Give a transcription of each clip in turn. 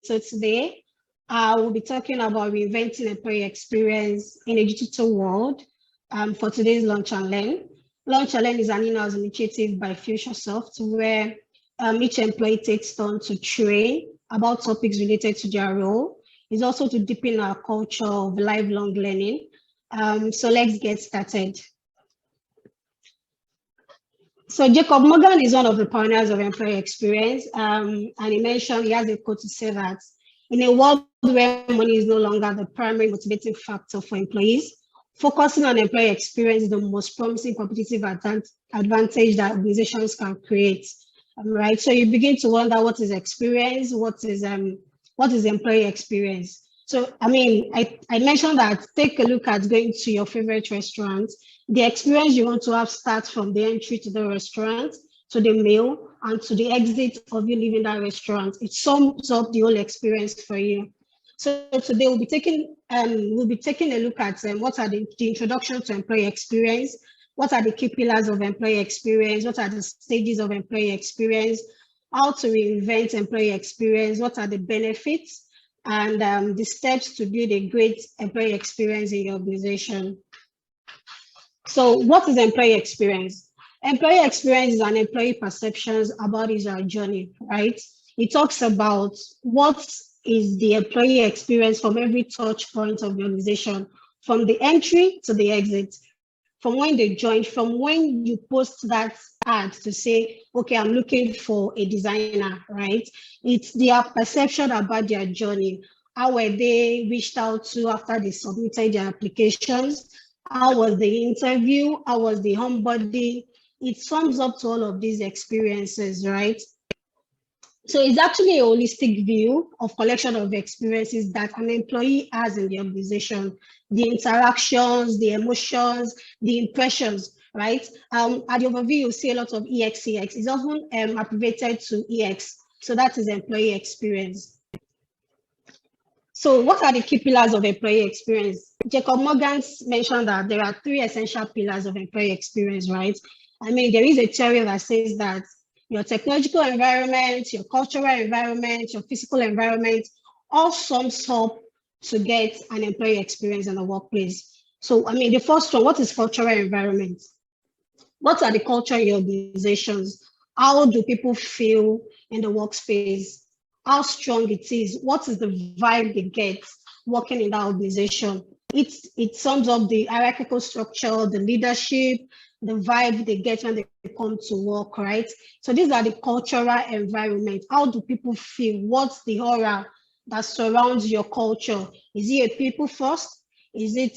So today, I will be talking about reinventing employee experience in a digital world for today's Launch and Learn. Launch and Learn is an in-house initiative by Futuresoft where each employee takes turn to train about topics related to their role. It's also to deepen our culture of lifelong learning. So let's get started. So Jacob Morgan is one of the pioneers of employee experience, and he mentioned, he has a quote to say that in a world where money is no longer the primary motivating factor for employees, focusing on employee experience is the most promising competitive advantage that organizations can create. Right. So you begin to wonder, what is experience? What is employee experience? So I mean, I mentioned that take a look at going to your favorite restaurant. The experience you want to have starts from the entry to the restaurant, to the meal, and to the exit of you leaving that restaurant. It sums up the whole experience for you. So today we'll be taking a look at what are the introduction to employee experience, what are the key pillars of employee experience, what are the stages of employee experience, how to reinvent employee experience, what are the benefits, and the steps to build a great employee experience in your organization. So what is employee experience? Employee experience is an employee perceptions about his journey, right? It talks about what is the employee experience from every touch point of the organization, from the entry to the exit, from when they join, from when you post that ad to say, okay, I'm looking for a designer, right? It's their perception about their journey. How were they reached out to after they submitted their applications? How was the interview? How was the onboarding? It sums up to all of these experiences, right? So it's actually a holistic view of collection of experiences that an employee has in the organization, the interactions, the emotions, the impressions, right? At the overview, you'll see a lot of EXEX. It's often abbreviated to EX. So that is employee experience. So what are the key pillars of employee experience? Jacob Morgan mentioned that there are 3 essential pillars of employee experience, right? I mean, there is a theory that says that your technological environment, your cultural environment, your physical environment, all sums up to get an employee experience in the workplace. So, I mean, the first one, what is cultural environment? What are the culture in your organizations? How do people feel in the workspace? How strong it is? What is the vibe they get working in that organization? It sums up the hierarchical structure, the leadership, the vibe they get when they come to work, right? So these are the cultural environment. How do people feel? What's the aura that surrounds your culture? Is it a people first? Is it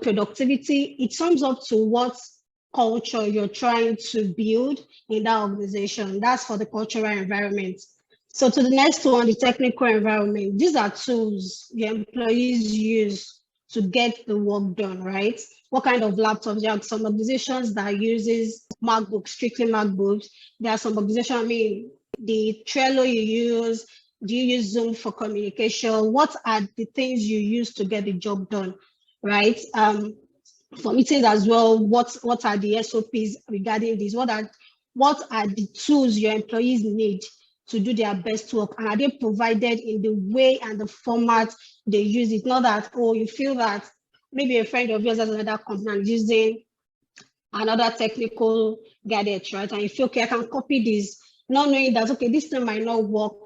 productivity? It sums up to what culture you're trying to build in that organization. That's for the cultural environment. So to the next one, the technical environment. These are tools the employees use to get the work done, right? What kind of laptops? There are some organizations that uses MacBooks, strictly MacBooks. There are some organizations, I mean, the Trello you use, do you use Zoom for communication? What are the things you use to get the job done, right? For meetings as well, what are the SOPs regarding this? What are the tools your employees need to do their best work, and are they provided in the way and the format they use it? Not that, oh, you feel that maybe a friend of yours has another company and using another technical gadget, right? And you feel, okay, I can copy this, not knowing that, okay, this thing might not work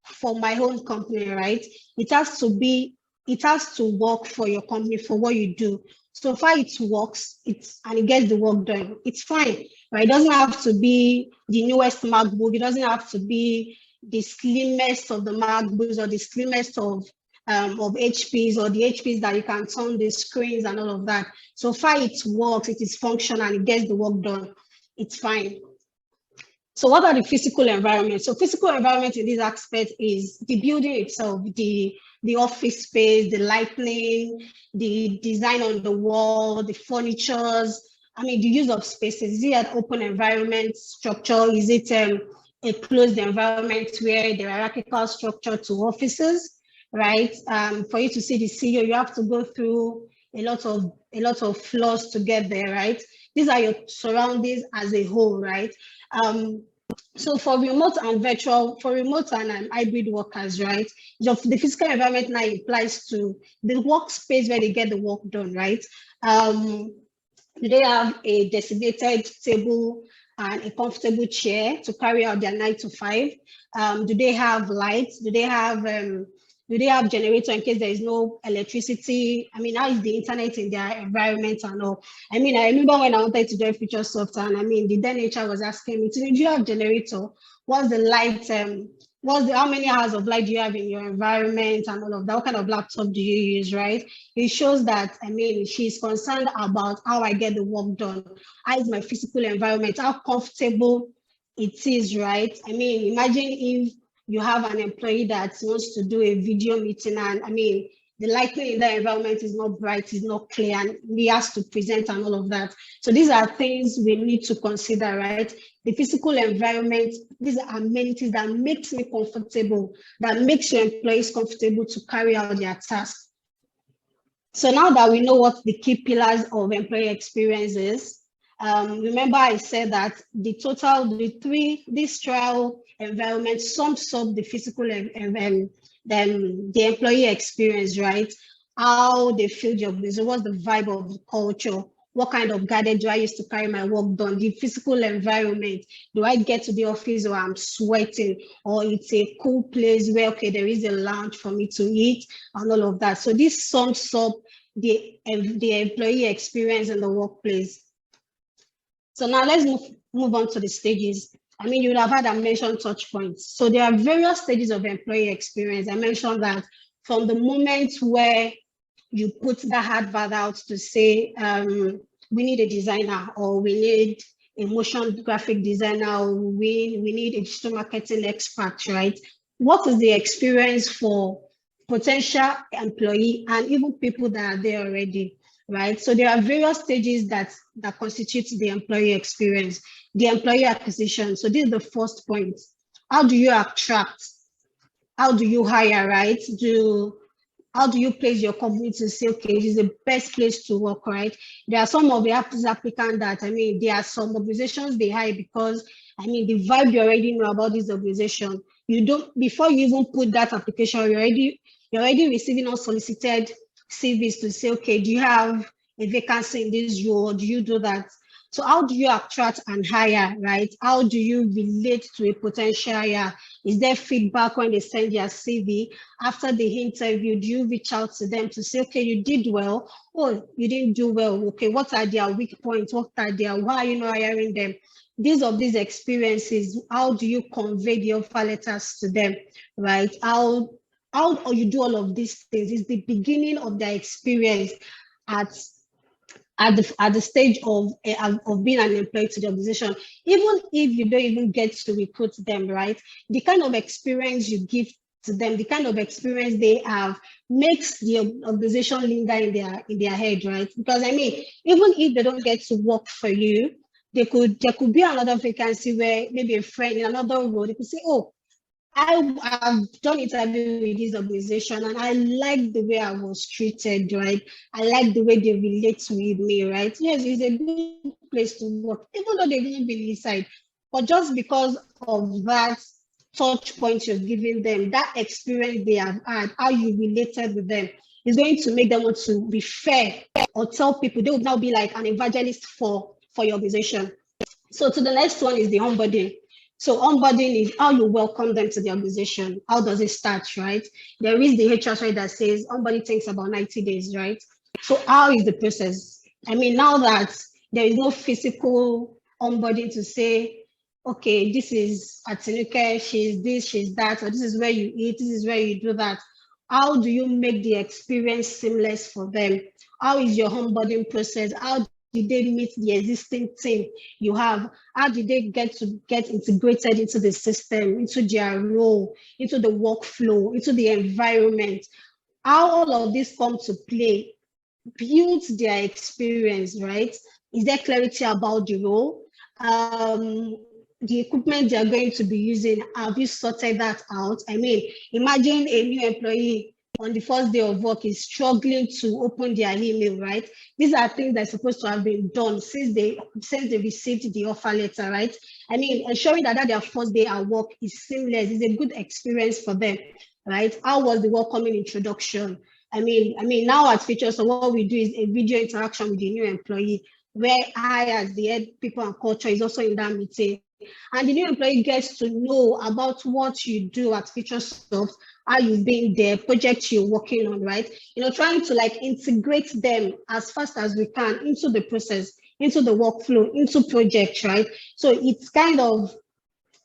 for my own company, right? It has to work for your company, for what you do. So far it works, and it gets the work done, it's fine, right? It doesn't have to be the newest MacBook. It doesn't have to be the slimmest of the MacBooks or the slimmest of HPs, or the HPs that you can turn the screens and all of that. So far it works, it is functional, and it gets the work done, it's fine. So what are the physical environments? So physical environment in this aspect is the building itself, the office space, the lighting, the design on the wall, the furnitures. I mean, the use of spaces. Is it an open environment structure? Is it a closed environment where there are hierarchical structure to offices, right? For you to see the CEO, you have to go through a lot of floors to get there, right? These are your surroundings as a whole, right? So for remote and virtual, for remote and hybrid workers, right? The physical environment now applies to the workspace where they get the work done, right? Do they have a designated table and a comfortable chair to carry out their 9 to 5? Do they have lights? Do they have generator in case there is no electricity? I mean, how is the internet in their environment and all? I mean, I remember when I wanted to join Futuresoft, and I mean, the then HR was asking me, do you have generator? What's the light? How many hours of light do you have in your environment and all of that? What kind of laptop do you use, right? It shows that, I mean, she's concerned about how I get the work done. How is my physical environment? How comfortable it is, right? I mean, imagine if you have an employee that wants to do a video meeting, and I mean, the lighting in that environment is not bright, is not clear, and he has to present and all of that. So these are things we need to consider, right? The physical environment, these are amenities that makes me comfortable, that makes your employees comfortable to carry out their tasks. So now that we know what the key pillars of employee experience is, remember I said that this trial environment sums up the physical and then the employee experience, right? How they feel the organization, what's the vibe of the culture, what kind of gadget do I use to carry my work done, the physical environment, do I get to the office where I'm sweating, or it's a cool place where, okay, there is a lounge for me to eat and all of that. So this sums up the employee experience in the workplace. So now let's move on to the stages. I mean, you would have had I mentioned touch points. So there are various stages of employee experience. I mentioned that from the moment where you put the advert out to say, we need a designer, or we need a motion graphic designer, or we need a digital marketing expert, right? What is the experience for potential employee and even people that are there already, right? So there are various stages that constitute the employee experience. The employee acquisition. So this is the first point. How do you attract? How do you hire, right? How do you place your company to say, okay, this is the best place to work, right? There are some of the applicants that, I mean, there are some organizations they hire because, I mean, the vibe you already know about this organization. You don't, before you even put that application, you're already receiving unsolicited CVs to say, okay, do you have a vacancy in this role? Do you do that? So how do you attract and hire, right? How do you relate to a potential hire? Is there feedback when they send their CV? After the interview, do you reach out to them to say, okay, you did well, or you didn't do well? Okay, what are their weak points? Why are you not hiring them? These experiences, how do you convey the offer letters to them, right? How you do all of these things is the beginning of their experience at the stage of being an employee to the organization. Even if you don't even get to recruit them, right? The kind of experience you give to them, the kind of experience they have, makes the organization linger in their head, right? Because I mean, even if they don't get to work for you, there could be another vacancy where maybe a friend in another role, they could say, oh, I've done interview with this organization and I like the way I was treated, right? I like the way they relate with me, right? Yes, it's a good place to work, even though they didn't be inside. But just because of that touch point you're giving them, that experience they have had, how you related with them, is going to make them want to be fair or tell people. They will now be like an evangelist for your organization. So to the next one is the onboarding. So onboarding is how you welcome them to the organization. How does it start, right? There is the HR side that says onboarding takes about 90 days, right? So how is the process? I mean, now that there is no physical onboarding to say, okay, this is Atinuke, she's this, she's that, or this is where you eat, this is where you do that. How do you make the experience seamless for them? How is your onboarding process? How did they meet the existing team you have? How did they get integrated into the system, into their role, into the workflow, into the environment? How all of this come to play builds their experience, right? Is there clarity about the role? The equipment they're going to be using, have you sorted that out? I mean, imagine a new employee on the first day of work is struggling to open their email, right? These are things that are supposed to have been done since they received the offer letter, right? I mean, ensuring that their first day at work is seamless is a good experience for them, right? How was the welcoming introduction? I mean, now at Futuresoft, what we do is a video interaction with the new employee, where I, as the head people and culture, is also in that meeting. And the new employee gets to know about what you do at Futuresoft, how you've been there, projects you're working on, right? You know, trying to like integrate them as fast as we can into the process, into the workflow, into projects, right? So it's kind of,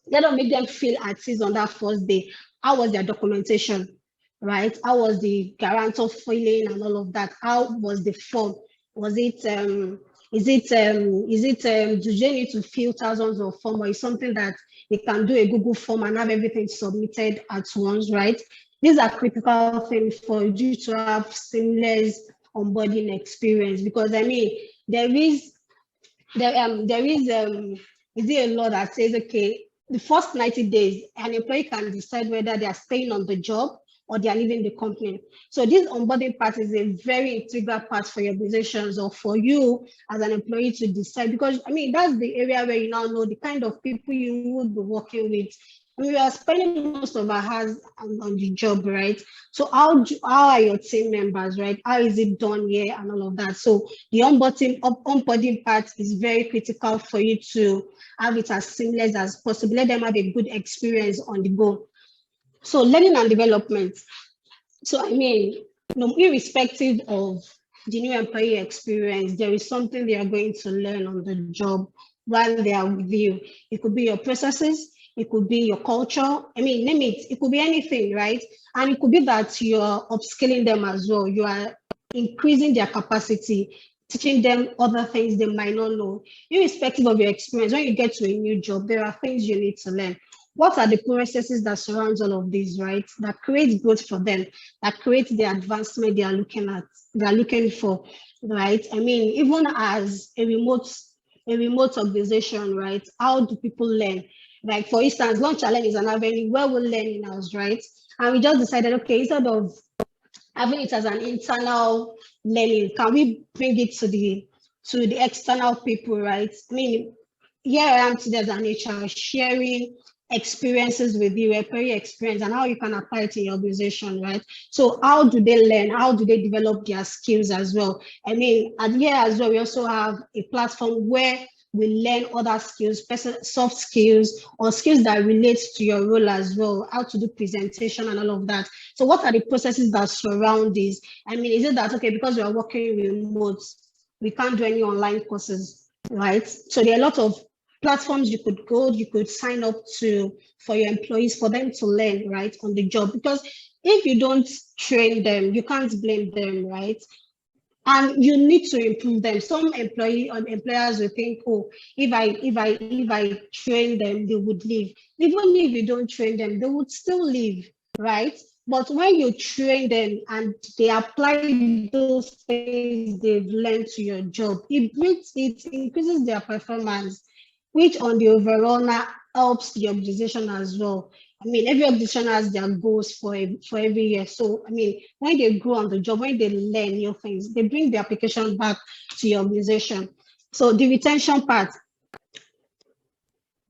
let us make them feel at ease on that first day. How was their documentation, right? How was the guarantor filling and all of that? How was the form? Was it do they need to fill thousands of forms, or is something that they can do a Google form and have everything submitted at once, right? These are critical things for you to have seamless onboarding experience, because I mean there is a law that says, okay, the first 90 days, an employee can decide whether they are staying on the job or they are leaving the company. So this onboarding part is a very integral part for your organizations or for you as an employee to decide, because I mean, that's the area where you now know the kind of people you would be working with. I mean, we are spending most of our hours on the job, right? So how are your team members, right? How is it done here and all of that? So the onboarding part is very critical for you to have it as seamless as possible. Let them have a good experience on the go. So learning and development. So I mean, irrespective of the new employee experience, there is something they are going to learn on the job while they are with you. It could be your processes, it could be your culture. I mean, name it. It could be anything, right? And it could be that you're upskilling them as well. You are increasing their capacity, teaching them other things they might not know. Irrespective of your experience, when you get to a new job, there are things you need to learn. What are the processes that surrounds all of this, right? That creates growth for them, that creates the advancement they are looking for, right? I mean, even as a remote organization, right? How do people learn? Like for instance, Launch Challenge is an avenue where we learn in-house, right? And we just decided, okay, instead of having it as an internal learning, can we bring it to the external people, right? I mean, here I am today as an HR sharing experiences with you, employee experience, and how you can apply it in your organization, right? So how do they learn? How do they develop their skills as well? I mean, and here as well, we also have a platform where we learn other skills, soft skills, or skills that relate to your role as well, how to do presentation and all of that. So what are the processes that surround this? I mean, is it that, okay, because we are working remote, we can't do any online courses, right? So there are a lot of platforms you could go, you could sign up to for your employees, for them to learn, right, on the job. Because if you don't train them, you can't blame them, right? And you need to improve them. Some employers will think, oh, if I train them, they would leave. Even if you don't train them, they would still leave, right? But when you train them and they apply those things they've learned to your job, it increases their performance, which on the overall now helps the organization as well. I mean, every organization has their goals for every year. So, I mean, when they grow on the job, when they learn new things, they bring the application back to your organization. So the retention part,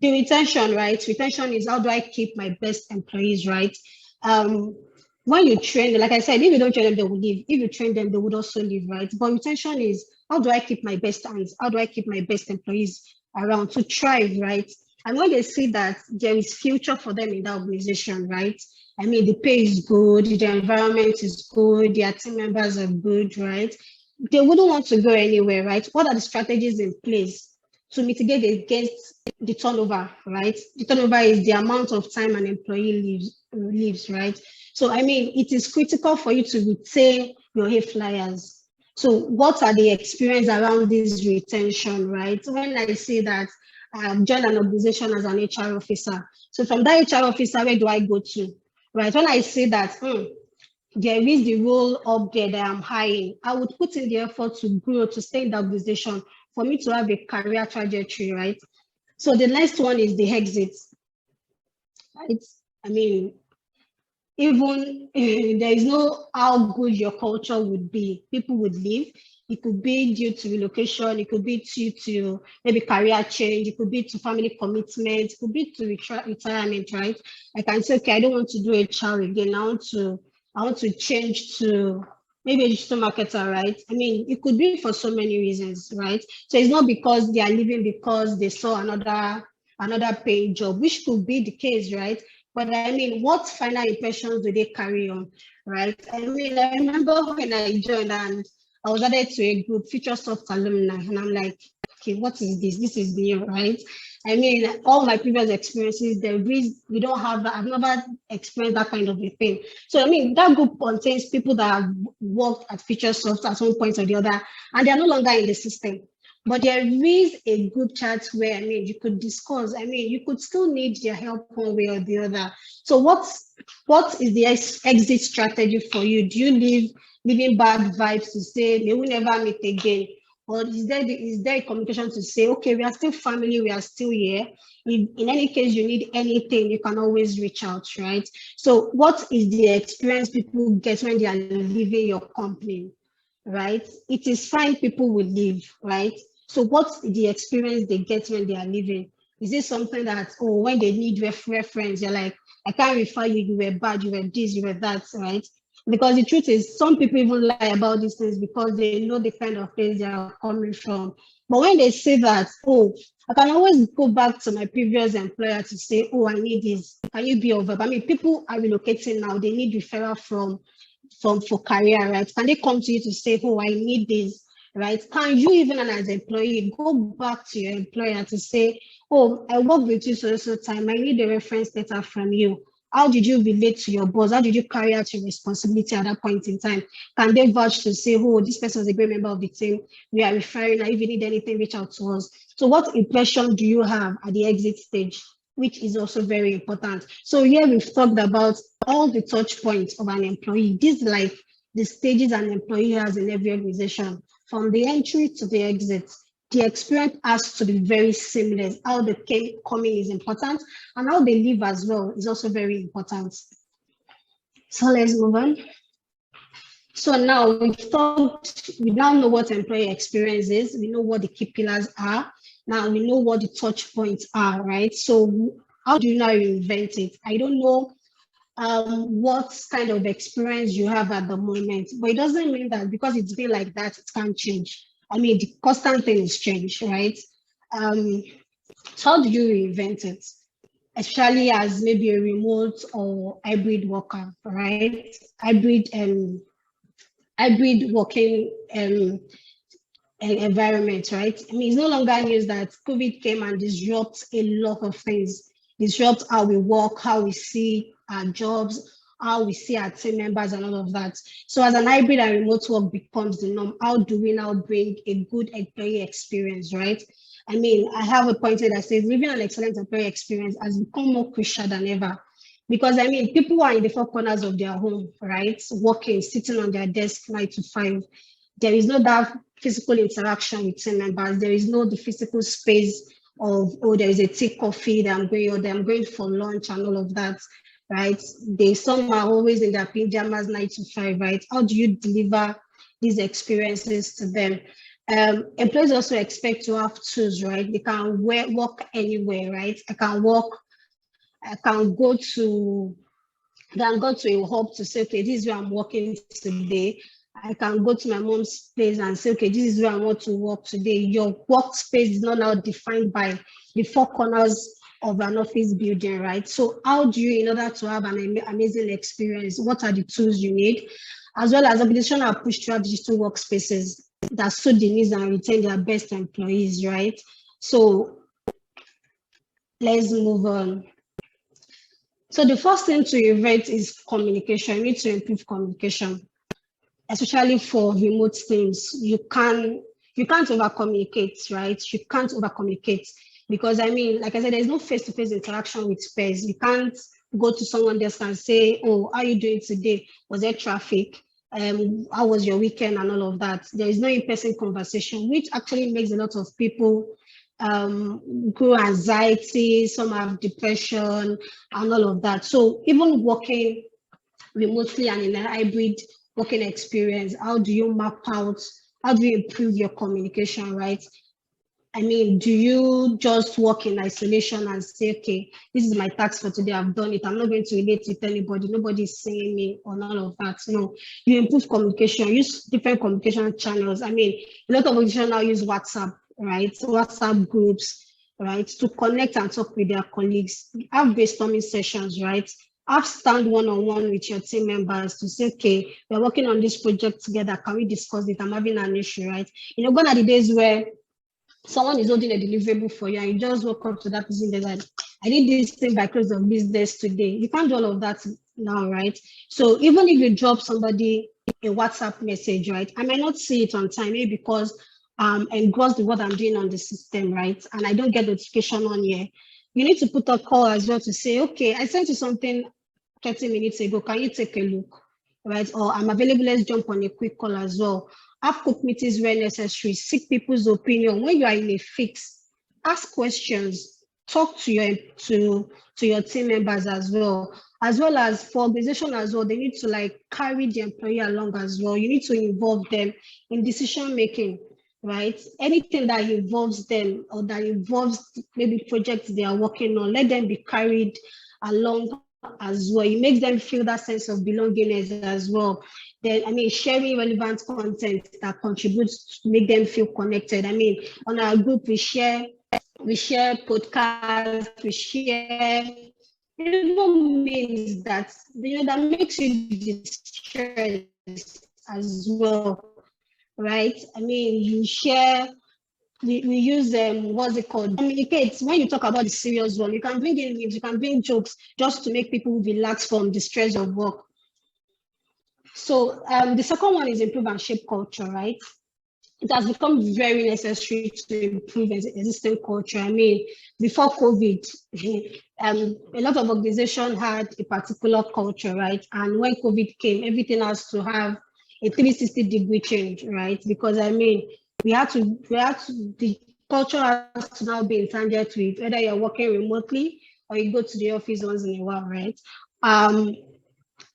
right? Retention is, how do I keep my best employees, right? When you train them, like I said, if you don't train them, they will leave. If you train them, they would also leave, right? But retention is, how do I keep my best hands? How do I keep my best employees around to thrive, right? And when they see that there is future for them in that organization, right? I mean, the pay is good, the environment is good, their team members are good, right? They wouldn't want to go anywhere, right? What are the strategies in place to mitigate against the turnover, right? The turnover is the amount of time an employee leaves, right? So, I mean, it is critical for you to retain your high flyers. So what are the experience around this retention, right? When I say that I have joined an organization as an HR officer, so from that HR officer, where do I go to, right? When I say that, there is the role up there that I'm hiring, I would put in the effort to grow, to stay in the organization, for me to have a career trajectory, right? So the next one is the exit, right? I mean, even there is no how good your culture would be, people would leave. It could be due to relocation, it could be due to maybe career change, it could be to family commitment, it could be to retirement, right? I can say, okay, I don't want to do HR again. I want to change to maybe a digital marketer, right? I mean, it could be for so many reasons, right? So it's not because they are leaving because they saw another paid job, which could be the case, right? But I mean, what final impressions do they carry on, right? I mean, I remember when I joined and I was added to a group, Futuresoft alumni, and I'm like, okay, what is this? This is new, right? I mean, all my previous experiences, we don't have that. I've never experienced that kind of a thing. So, I mean, that group contains people that have worked at Futuresoft at one point or the other, and they're no longer in the system. But there is a group chat where, I mean, you could discuss, I mean, you could still need their help one way or the other. So what is the exit strategy for you? Do you leaving bad vibes to say, may we never meet again? Or is there a communication to say, okay, we are still family, we are still here. In any case, you need anything, you can always reach out, right? So what is the experience people get when they are leaving your company, right? It is fine, people will leave, right? So what's the experience they get when they are leaving? Is it something that, oh, when they need reference, they're like, I can't refer you, you were bad, you were this, you were that, right? Because the truth is, some people even lie about these things because they know the kind of place they are coming from. But when they say that, oh, I can always go back to my previous employer to say, oh, I need this. Can you be over? I mean, people are relocating now. They need referral for career, right? Can they come to you to say, oh, I need this, right? Can you even as an employee go back to your employer to say, oh, I work with you so time. I need a reference letter from you. How did you relate to your boss? How did you carry out your responsibility at that point in time? Can they vouch to say, oh, this person is a great member of the team. We are referring. If you need anything, reach out to us. So what impression do you have at the exit stage, which is also very important? So here we've talked about all the touch points of an employee. These like the stages an employee has in every organization, from the entry to the exit. The experience has to be very seamless. How they coming is important, and how they leave as well is also very important. So let's move on. So now we now know what employee experience is. We know what the key pillars are. Now we know what the touch points are, right? So how do you now reinvent it? I don't know what kind of experience you have at the moment, but it doesn't mean that because it's been like that, it can't change. I mean, the constant thing is change, right? So how do you reinvent it? Especially as maybe a remote or hybrid worker, right? Hybrid working environment, right? I mean, it's no longer news that COVID came and disrupts a lot of things, disrupts how we work, how we see our jobs, how we see our team members and all of that. So as an hybrid and remote work becomes the norm, how do we now bring a good employee experience, right? I mean, I have a point that says living an excellent employee experience has become more crucial than ever. Because I mean, people are in the four corners of their home, right? Working, sitting on their desk 9 to 5. There is no that physical interaction with team members. There is no the physical space of, oh, there is a tea, coffee that I'm going, or I'm going for lunch and all of that, right? Some are always in their pajamas 9 to 5, right? How do you deliver these experiences to them? Employees also expect to have tools, right? They can work anywhere, right? I can go to a hub to say, okay, this is where I'm working today. I can go to my mom's place and say, okay, this is where I want to work today. Your workspace is not now defined by the four corners of an office building, right? So how do you, in order to have an amazing experience, what are the tools you need? As well as organizations are pushed to have digital workspaces that suit the needs and retain their best employees, right? So let's move on. So the first thing to invent is communication. You need to improve communication, especially for remote teams. You can't over communicate, right? You can't over communicate because I mean, like I said, there's no face-to-face interaction with peers. You can't go to someone else and say, oh, how are you doing today? Was there traffic? How was your weekend and all of that? There is no in-person conversation, which actually makes a lot of people grow anxiety, some have depression and all of that. So even working remotely and in a hybrid working experience? How do you map out, how do you improve your communication, right? I mean, do you just work in isolation and say, okay, this is my task for today, I've done it, I'm not going to relate with anybody, nobody's seeing me on all of that? No, you improve communication, use different communication channels. I mean, a lot of organizations now use WhatsApp, right? WhatsApp groups, right? To connect and talk with their colleagues, have brainstorming sessions, right? Have stand one-on-one with your team members to say, okay, we're working on this project together, can we discuss it? I'm having an issue, right? You know, gone are the days where someone is holding a deliverable for you and you just walk up to that person and like, I did this thing by close of business today. You can't do all of that now, right? So even if you drop somebody a WhatsApp message, right, I might not see it on time, maybe because engrossed with what I'm doing on the system, right? And I don't get notification on here. You need to put a call as well to say, okay, I sent you something 30 minutes ago. Can you take a look? Right? Or I'm available, let's jump on a quick call as well. Have quick meetings where necessary, seek people's opinion. When you are in a fix, ask questions, talk to your team members as well as for organization as well. They need to like carry the employee along as well. You need to involve them in decision making, right? Anything that involves them or that involves maybe projects they are working on, let them be carried along as well. It makes them feel that sense of belongingness as well. Then, I mean, sharing relevant content that contributes to make them feel connected. I mean, on our group, we share podcasts, we share even means that, you know, that makes you distressed as well, right? I mean, you share, we use what's it called? Communicate. When you talk about the serious one, you can bring in memes, you can bring jokes just to make people relax from the stress of work. So the second one is improve and shape culture, right? It has become very necessary to improve existing culture. I mean, before COVID, a lot of organizations had a particular culture, right? And when COVID came, everything has to have a 360-degree change, right? Because I mean, the culture has to now be intended with whether you're working remotely or you go to the office once in a while, right?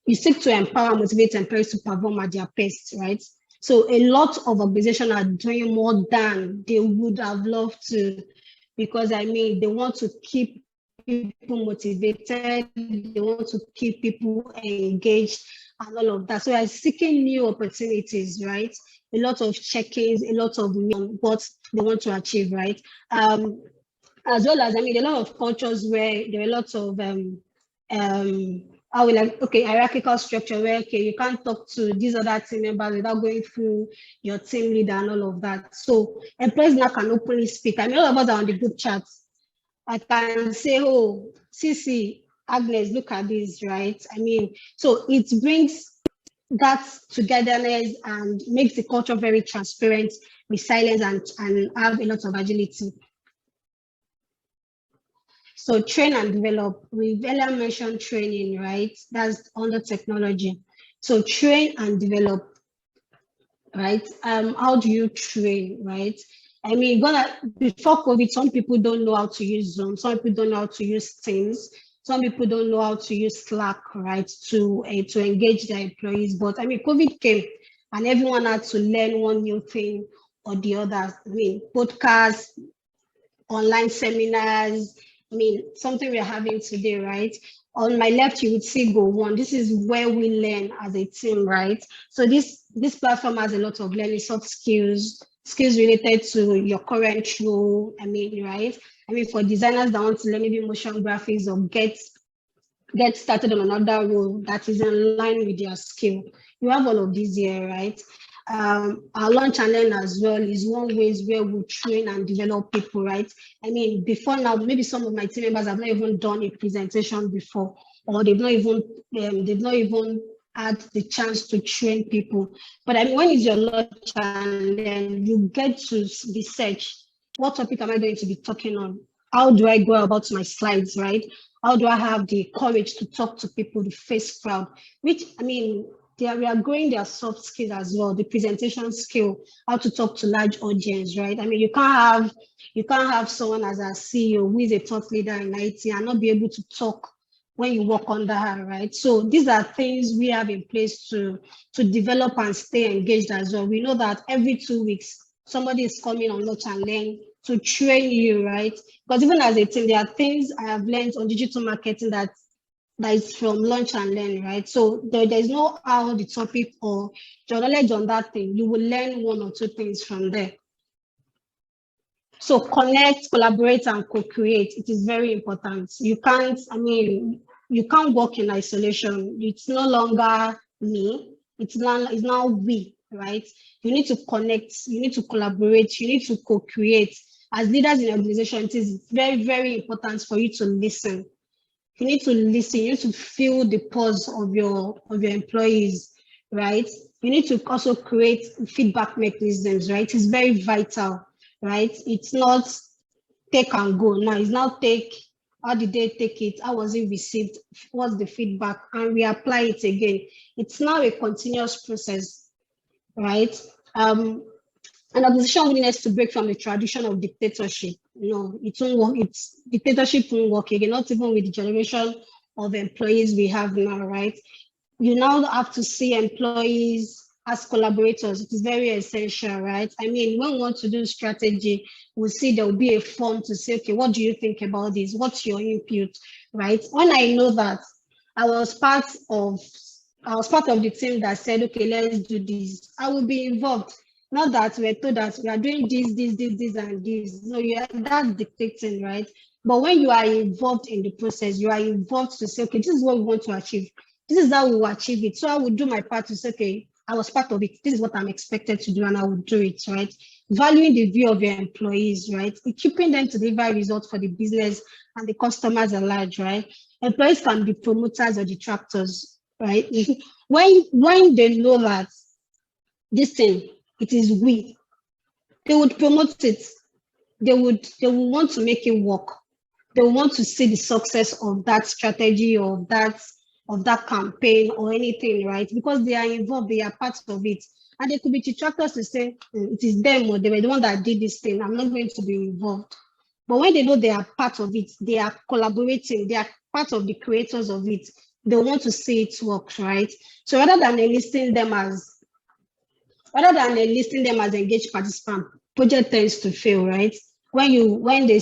You seek to empower and motivate employees to perform at their best, right? So a lot of organizations are doing more than they would have loved to, because I mean, they want to keep people motivated, they want to keep people engaged and all of that. So they're seeking new opportunities, right? A lot of check-ins, a lot of what they want to achieve, right? As well as, I mean, a lot of cultures where there are lots of hierarchical structure where, okay, you can't talk to these other team members without going through your team leader and all of that. So employees now can openly speak. I mean, all of us are on the group chat. I can say, oh, Cici, Agnes, look at this, right? I mean, so it brings that togetherness and makes the culture very transparent, resilient, and have a lot of agility. So train and develop. We've earlier mentioned training, right? That's under technology. So train and develop, right? How do you train, right? I mean, before COVID, some people don't know how to use Zoom. Some people don't know how to use Teams. Some people don't know how to use Slack, right? To engage their employees. But I mean, COVID came and everyone had to learn one new thing or the other. I mean, podcasts, online seminars. I mean, something we're having today, right? On my left, you would see Go One. This is where we learn as a team, right? So this platform has a lot of learning, soft skills related to your current role. I mean, right? I mean, for designers that want to learn maybe motion graphics or get started on another role that is in line with your skill. You have all of these here, right? Our launch and learn as well is one ways where we train and develop people, right? I mean, before now, maybe some of my team members have not even done a presentation before, or they've not even had the chance to train people. But I mean, when it's your launch and learn, you get to research what topic am I going to be talking on? How do I go about my slides, right? How do I have the courage to talk to people, to face crowd? Which, I mean, we are growing their soft skills as well, the presentation skill, how to talk to large audience, right? I mean, you can't have someone as a CEO who is a thought leader in IT and not be able to talk when you work under her, right? So these are things we have in place to develop and stay engaged as well. We know that every 2 weeks, somebody is coming on Lunch and Learn to train you, right? Because even as a team, there are things I have learned on digital marketing that is from Lunch and Learn, right? So there's no how the topic or your knowledge on that thing. You will learn 1 or 2 things from there. So connect, collaborate, and co-create. It is very important. You can't work in isolation. It's no longer me. It's now we, right? You need to connect. You need to collaborate. You need to co-create. As leaders in an organization, it is very, very important for you to listen. You need to listen. You need to feel the pulse of your employees, right? You need to also create feedback mechanisms, right? It's very vital, right? It's not take and go. Now it's now take, how did they take it? How was it received? What's the feedback? And we apply it again. It's now a continuous process, right? An organization willingness to break from the tradition of dictatorship. No, it won't work. It's dictatorship won't work again, not even with the generation of employees we have now, right? You now have to see employees as collaborators. It is very essential, right? I mean, when we want to do strategy, we'll see there will be a form to say, okay, what do you think about this? What's your input, right? When I know that I was part of the team that said, okay, let's do this, I will be involved. Not that we're told that we are doing this, and this. No, that's dictating, right? But when you are involved in the process, you are involved to say, okay, this is what we want to achieve. This is how we will achieve it. So I will do my part to say, okay, I was part of it. This is what I'm expected to do, and I will do it, right? Valuing the view of your employees, right? Keeping them to deliver results for the business and the customers at large, right? Employees can be promoters or detractors, right? when they know that this thing, it is we, they would promote it. They will want to make it work. They want to see the success of that strategy or that campaign or anything, right? Because they are involved, they are part of it. And they could be detractors to say, it is them or they were the one that did this thing. I'm not going to be involved. But when they know they are part of it, they are collaborating, they are part of the creators of it, they want to see it work, right? So rather than enlisting them as engaged participants, project tends to fail, right? When they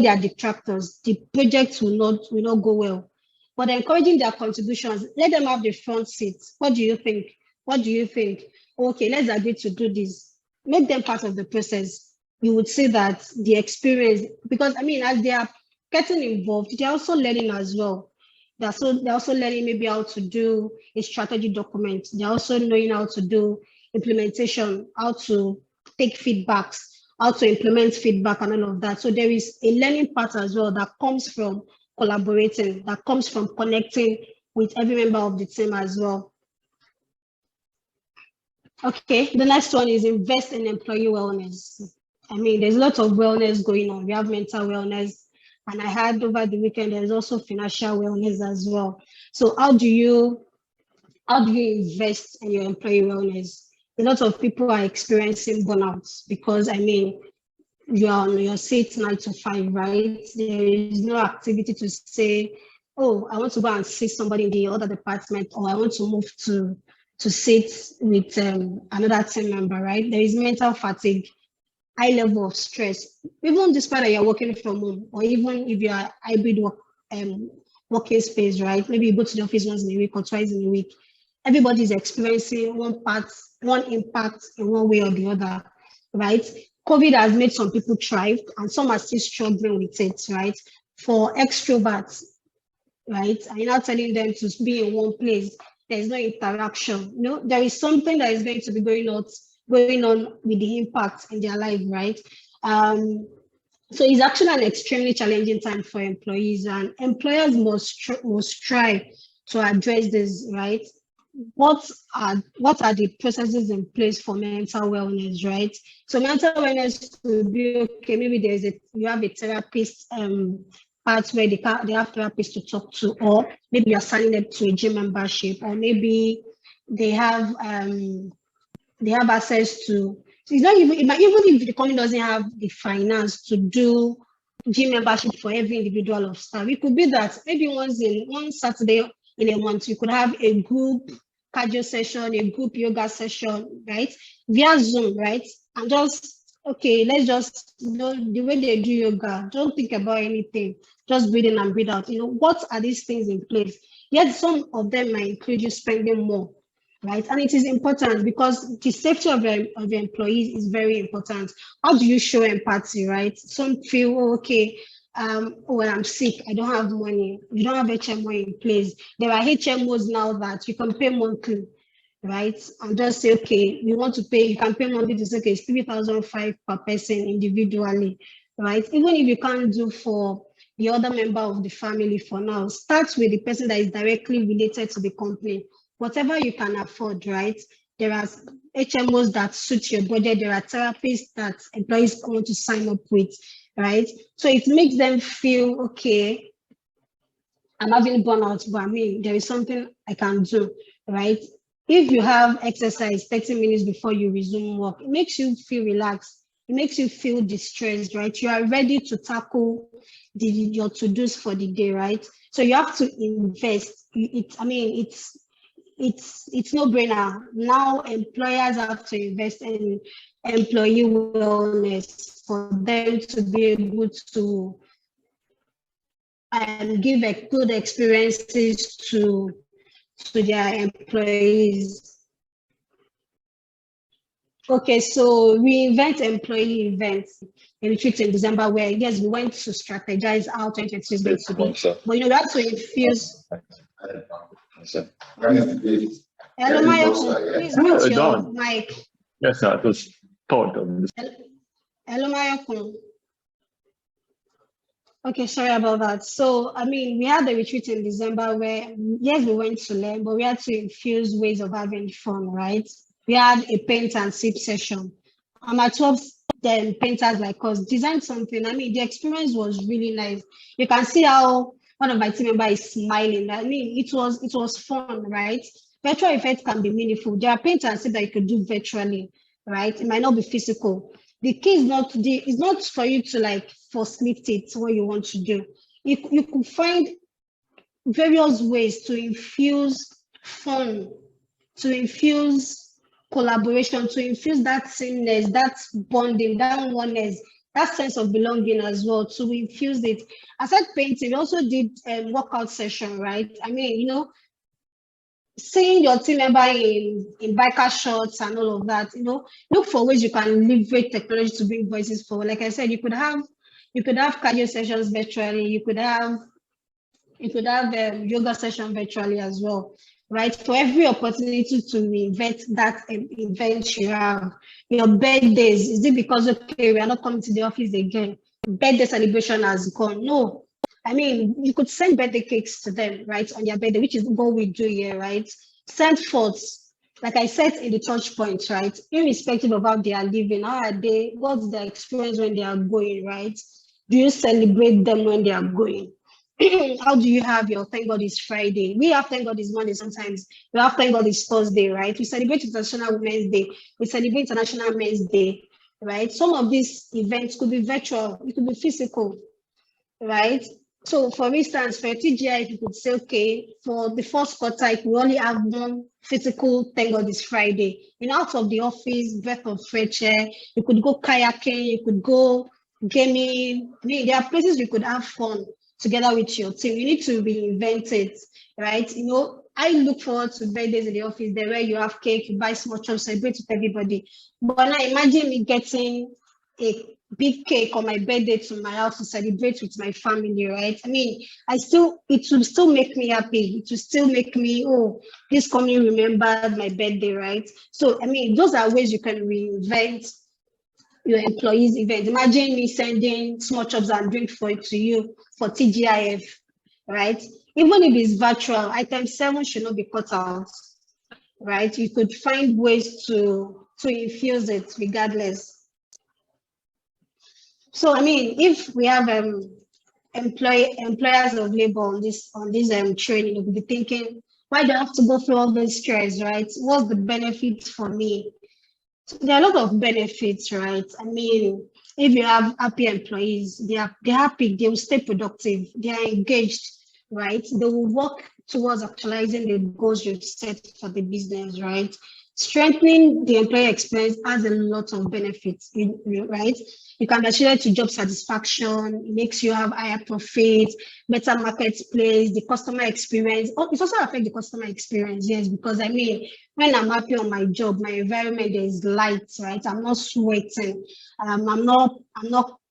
are detractors, the project will not go well. But encouraging their contributions, let them have the front seat. What do you think? What do you think? Okay, let's agree to do this. Make them part of the process. You would see that the experience, because as they are getting involved, they're also learning as well. They're also learning maybe how to do a strategy document. They're also knowing how to do implementation, how to take feedbacks, how to implement feedback and all of that. So there is a learning part as well that comes from collaborating, that comes from connecting with every member of the team as well. Okay, the next one is invest in employee wellness. There's a lot of wellness going on. We have mental wellness, and I heard over the weekend there's also financial wellness as well. So how do you invest in your employee wellness? A lot of people are experiencing burnouts because you are on your seat 9 to 5, right? There is no activity to say, oh, I want to go and see somebody in the other department, or I want to move to sit with another team member, right? There is mental fatigue, high level of stress, even despite that you're working from home, or even if you are hybrid working space, right? Maybe you go to the office once in a week or twice in a week. Everybody is experiencing one impact in one way or the other, right? COVID has made some people thrive, and some are still struggling with it, right? For extroverts, right? I'm not telling them to be in one place. There's no interaction. There is something that is going to be going on with the impact in their life, right? So it's actually an extremely challenging time for employees, and employers must try to address this, right? What are the processes in place for mental wellness, right? So mental wellness could be, okay, maybe you have a therapist part where they have therapists to talk to, or maybe you're signing up to a gym membership, or maybe they have access to, so it's not even if the company doesn't have the finance to gym membership for every individual of staff. It could be that maybe one Saturday in a month, you could have a group cardio session, a group yoga session, right? Via Zoom, right? And just, okay, let's just, the way they do yoga, don't think about anything, just breathe in and breathe out. What are these things in place? Yet some of them might include you spending more, right? And it is important because the safety of your employees is very important. How do you show empathy, right? Some feel, okay, well, I'm sick, I don't have money. You don't have HMO in place. There are HMOs now that you can pay monthly, right? And just say, okay, you want to pay, you can pay monthly to say, okay, it's 3,500 per person individually, right? Even if you can't do for the other member of the family for now, start with the person that is directly related to the company. Whatever you can afford, right? There are HMOs that suit your budget. There are therapists that employees want to sign up with, right? So it makes them feel, okay, I'm having burnout, but I mean, there is something I can do, right? If you have exercise 30 minutes before you resume work, it makes you feel relaxed. It makes you feel distressed, right? You are ready to tackle your to-dos for the day, right? So you have to invest. It's no-brainer. Now employers have to invest in employee wellness for them to be able to give good experiences to their employees. Okay, so reinvent employee events, a retreat in December where, yes, we went to strategize how 2023 is going to be. But we have to infuse. Hello, Mayokun, please mute your mic. Yes, I just thought of this. Hello, Mayokun. Okay, sorry about that. So, we had a retreat in December where, yes, we went to learn, but we had to infuse ways of having fun, right? We had a paint and sip session. My 12 painters like us designed something. The experience was really nice. You can see how one of my team members is smiling. It was fun, right? Virtual effects can be meaningful. There are paint and sip that you could do virtually, right? It might not be physical. The key is not for you to facilitate it what you want to do. You could find various ways to infuse fun, to infuse collaboration, to infuse that sameness, that bonding, that oneness, that sense of belonging as well, to infuse it. Aside painting, we also did a workout session, right? Seeing your team member in biker shorts and all of that, look for ways you can leverage technology to bring voices forward. Like I said, you could have cardio sessions virtually. You could have yoga session virtually as well, right? For every opportunity to reinvent that event you have. Your birthdays, is it because, okay, we are not coming to the office again? Birthday celebration has gone. No. You could send birthday cakes to them, right, on their birthday, which is what we do here, right? Send thoughts, like I said in the touch points, right? Irrespective of how they are living, how are they, what's their experience when they are going, right? Do you celebrate them when they are going? How do you have your Thank God It's Friday? We have Thank God It's Monday sometimes. We have Thank God It's Thursday, right? We celebrate International Women's Day. We celebrate International Men's Day, right? Some of these events could be virtual. It could be physical, right? So, for instance, for TGI, if you could say, okay, for the first quarter, we only have one physical Thank God It's Friday. Out of the office, breath of fresh air, you could go kayaking, you could go gaming. There are places you could have fun together with your team. You need to reinvent it, right? I look forward to birthdays in the office there where you have cake, you buy small chops, celebrate with everybody. But now imagine me getting a big cake on my birthday to my house to celebrate with my family, right? It will still make me happy. It will still make me, oh, this company remembered my birthday, right? So, those are ways you can reinvent your employees' event. Imagine me sending small chops and drink for it to you for TGIF, right? Even if it's virtual, item 7 should not be cut out, right? You could find ways to infuse it regardless. So, if we have employers of labor on this training, you'll be thinking, why do I have to go through all this stress, right? What's the benefit for me? So there are a lot of benefits, right? if you have happy employees, they're happy, they will stay productive, they are engaged, right? They will work towards actualizing the goals you set for the business, right? Strengthening the employee experience has a lot of benefits, right? You can attribute to job satisfaction, it makes you have higher profit, better marketplace, the customer experience. Oh, it also affects the customer experience, yes, because I mean, when I'm happy on my job, my environment is light, right? I'm not sweating, I'm not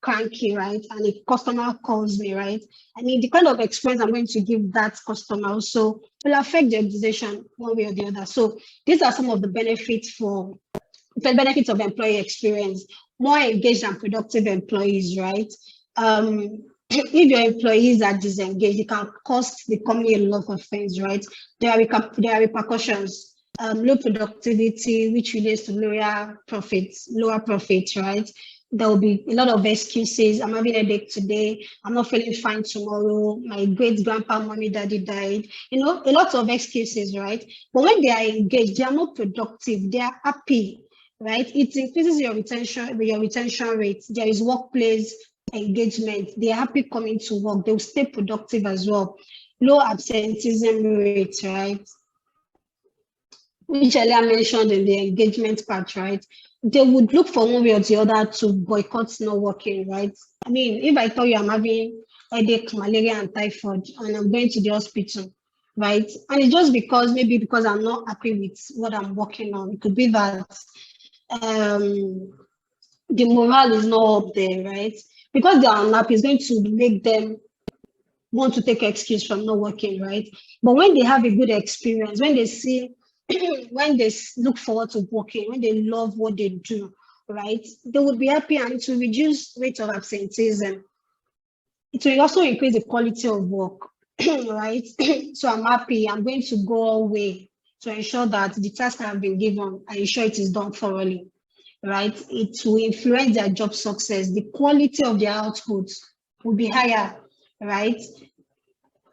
cranky, right? And if customer calls me, right? I mean, the kind of experience I'm going to give that customer also will affect the organization one way or the other. So these are some of the benefits of employee experience. More engaged and productive employees, right? If your employees are disengaged, it can cost the company a lot of things, right? There are repercussions. Low productivity, which relates to lower profits, right? There will be a lot of excuses. I'm having a headache today. I'm not feeling fine tomorrow. My great grandpa, mommy, daddy died. You know, a lot of excuses, right? But when they are engaged, they are more productive. They are happy, right? It increases your retention rate. There is workplace engagement. They are happy coming to work. They will stay productive as well. Low absenteeism rate, right? Which earlier mentioned in the engagement part, right? They would look for one way or the other to boycott not working, right? I mean, if I tell you I'm having headache, malaria, and typhoid, and I'm going to the hospital, right? And it's just because I'm not happy with what I'm working on. It could be that the morale is not up there, right? Because they are unhappy, it's going to make them want to take excuse from not working, right? But when they have a good experience, when they see, when they look forward to working, when they love what they do, right, they would be happy, and to reduce rate of absenteeism. It will also increase the quality of work, right? So I'm happy. I'm going to go away to ensure that the task I have been given, I ensure it is done thoroughly, right? It will influence their job success. The quality of their output will be higher, right?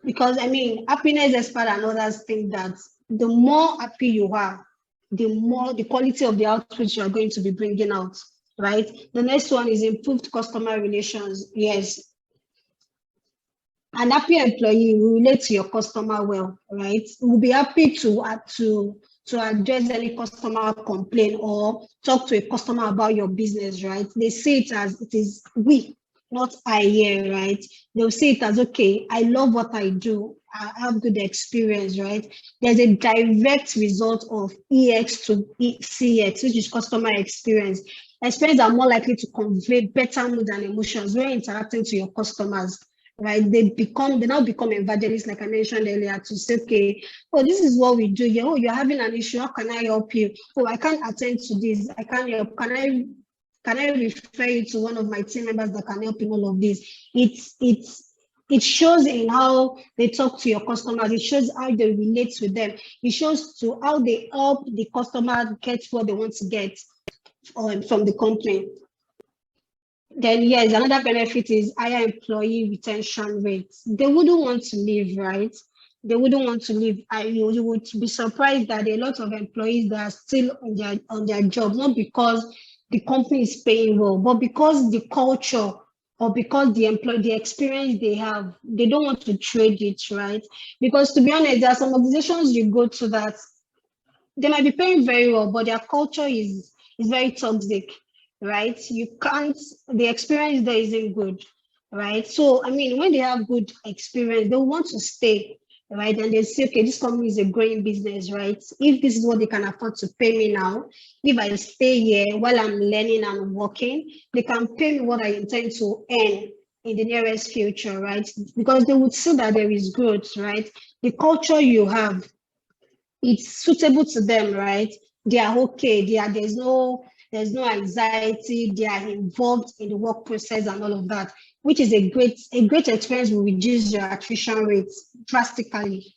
Because I mean, happiness expert and others think that the more happy you are, the more the quality of the output you are going to be bringing out, right? The next one is improved customer relations. Yes, an happy employee will relate to your customer well, right? Will be happy to address any customer complaint or talk to a customer about your business, right? They see it as it is we, not I here, right? They'll see it as, okay, I love what I do. I have good experience, right? There's a direct result of EX to CX, which is customer experience. Experience are more likely to convey better mood and emotions when interacting to your customers, right? They now become evangelists, like I mentioned earlier, to say, okay, oh, this is what we do. Yeah, oh, you're having an issue. How can I help you? Oh, I can't attend to this. I can't help. Can I refer you to one of my team members that can help in all of this? It shows in how they talk to your customers. It shows how they relate with them. It shows to how they help the customer get what they want to get from the company. Then yes, another benefit is higher employee retention rates. They wouldn't want to leave, right? They wouldn't want to leave. You would be surprised that a lot of employees that are still on their job, not because the company is paying well, but because the culture or because the experience they have, they don't want to trade it, right? Because to be honest, there are some organizations you go to that they might be paying very well, but their culture is very toxic, right? The experience there isn't good, right? So, I mean, when they have good experience, they want to stay, right? And they say, okay, this company is a growing business, right? If this is what they can afford to pay me now, if I stay here while I'm learning and working, they can pay me what I intend to earn in the nearest future, right? Because they would see that there is growth, right? The culture you have, it's suitable to them, right? They are okay. There's no anxiety. They are involved in the work process and all of that, which is a great experience. Will reduce your attrition rates drastically.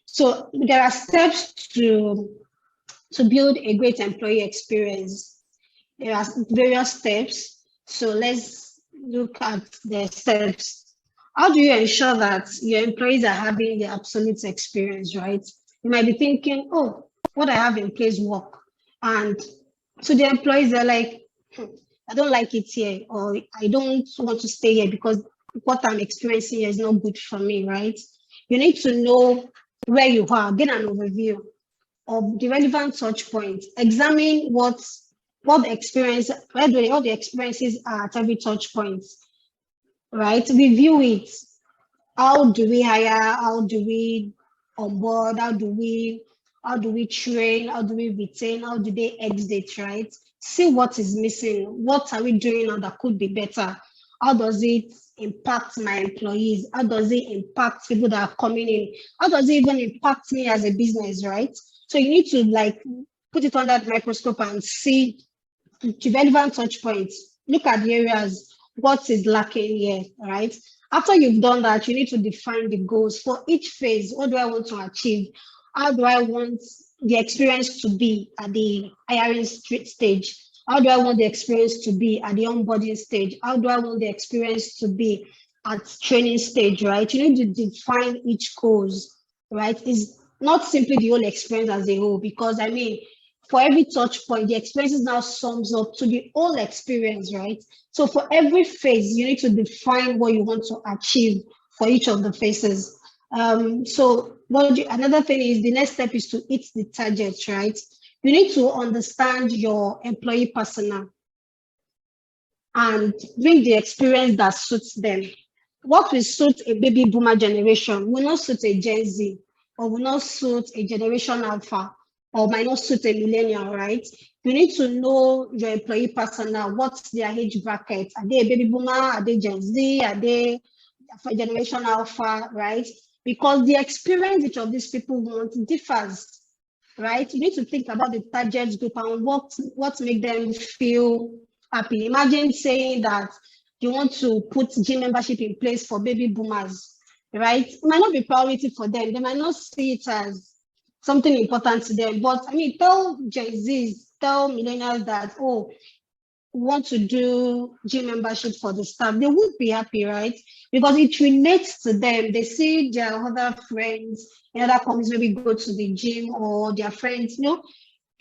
So there are steps to build a great employee experience. There are various steps. So let's look at the steps. How do you ensure that your employees are having the absolute experience, right? You might be thinking, oh, what I have in place work. And so the employees are like, I don't like it here, or I don't want to stay here because what I'm experiencing here is not good for me, right? You need to know where you are, get an overview of the relevant touch points, examine what the experience, all the experiences are at every touch point, right? Review it. How do we hire? How do we onboard? How do we train? How do we retain? How do they exit, right? See what is missing. What are we doing now that could be better? How does it impact my employees? How does it impact people that are coming in? How does it even impact me as a business, right? So you need to like put it under the microscope and see the relevant touch points. Look at the areas, what is lacking here, right? After you've done that, you need to define the goals for each phase. What do I want to achieve? How do I want the experience to be at the hiring stage? How do I want the experience to be at the onboarding stage? How do I want the experience to be at training stage, right? You need to define each goals, right? It's not simply the whole experience as a whole, because I mean, for every touch point, the experiences now sums up to the whole experience, right? So for every phase, you need to define what you want to achieve for each of the phases. So another thing is the next step is to hit the targets, right? You need to understand your employee persona and bring the experience that suits them. What will suit a baby boomer generation will not suit a Gen Z, or will not suit a generation alpha, or might not suit a millennial, right? You need to know your employee persona. What's their age bracket? Are they a baby boomer? Are they Gen Z? Are they generation alpha, right? Because the experience each of these people want differs, right? You need to think about the target group and what make them feel happy. Imagine saying that you want to put gym membership in place for baby boomers, right? It might not be priority for them. They might not see it as something important to them. But I mean, tell Gen Zs, tell millennials that, oh, want to do gym membership for the staff, they would be happy, right? Because it relates to them. They see their other friends in other companies maybe go to the gym, or their friends,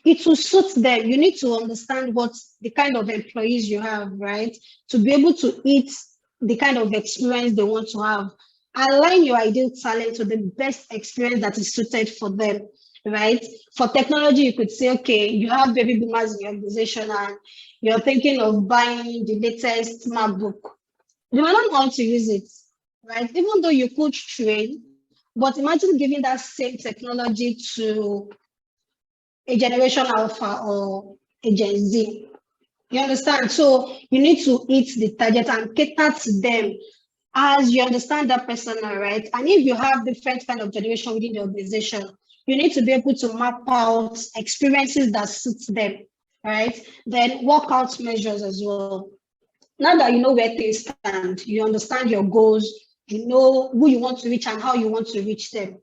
it will suit them. You need to understand what the kind of employees you have, right? To be able to eat the kind of experience they want to have. Align your ideal talent to the best experience that is suited for them, right? For technology, you could say, okay, you have baby boomers in your organization and you're thinking of buying the latest MacBook. You might not want to use it, right? Even though you could train, but imagine giving that same technology to a generation alpha or a Gen Z. You understand? So you need to hit the target and cater to them as you understand that persona, right? And if you have different kind of generation within the organization, you need to be able to map out experiences that suit them, right? Then work out measures as well. Now that you know where things stand, you understand your goals, you know who you want to reach and how you want to reach them.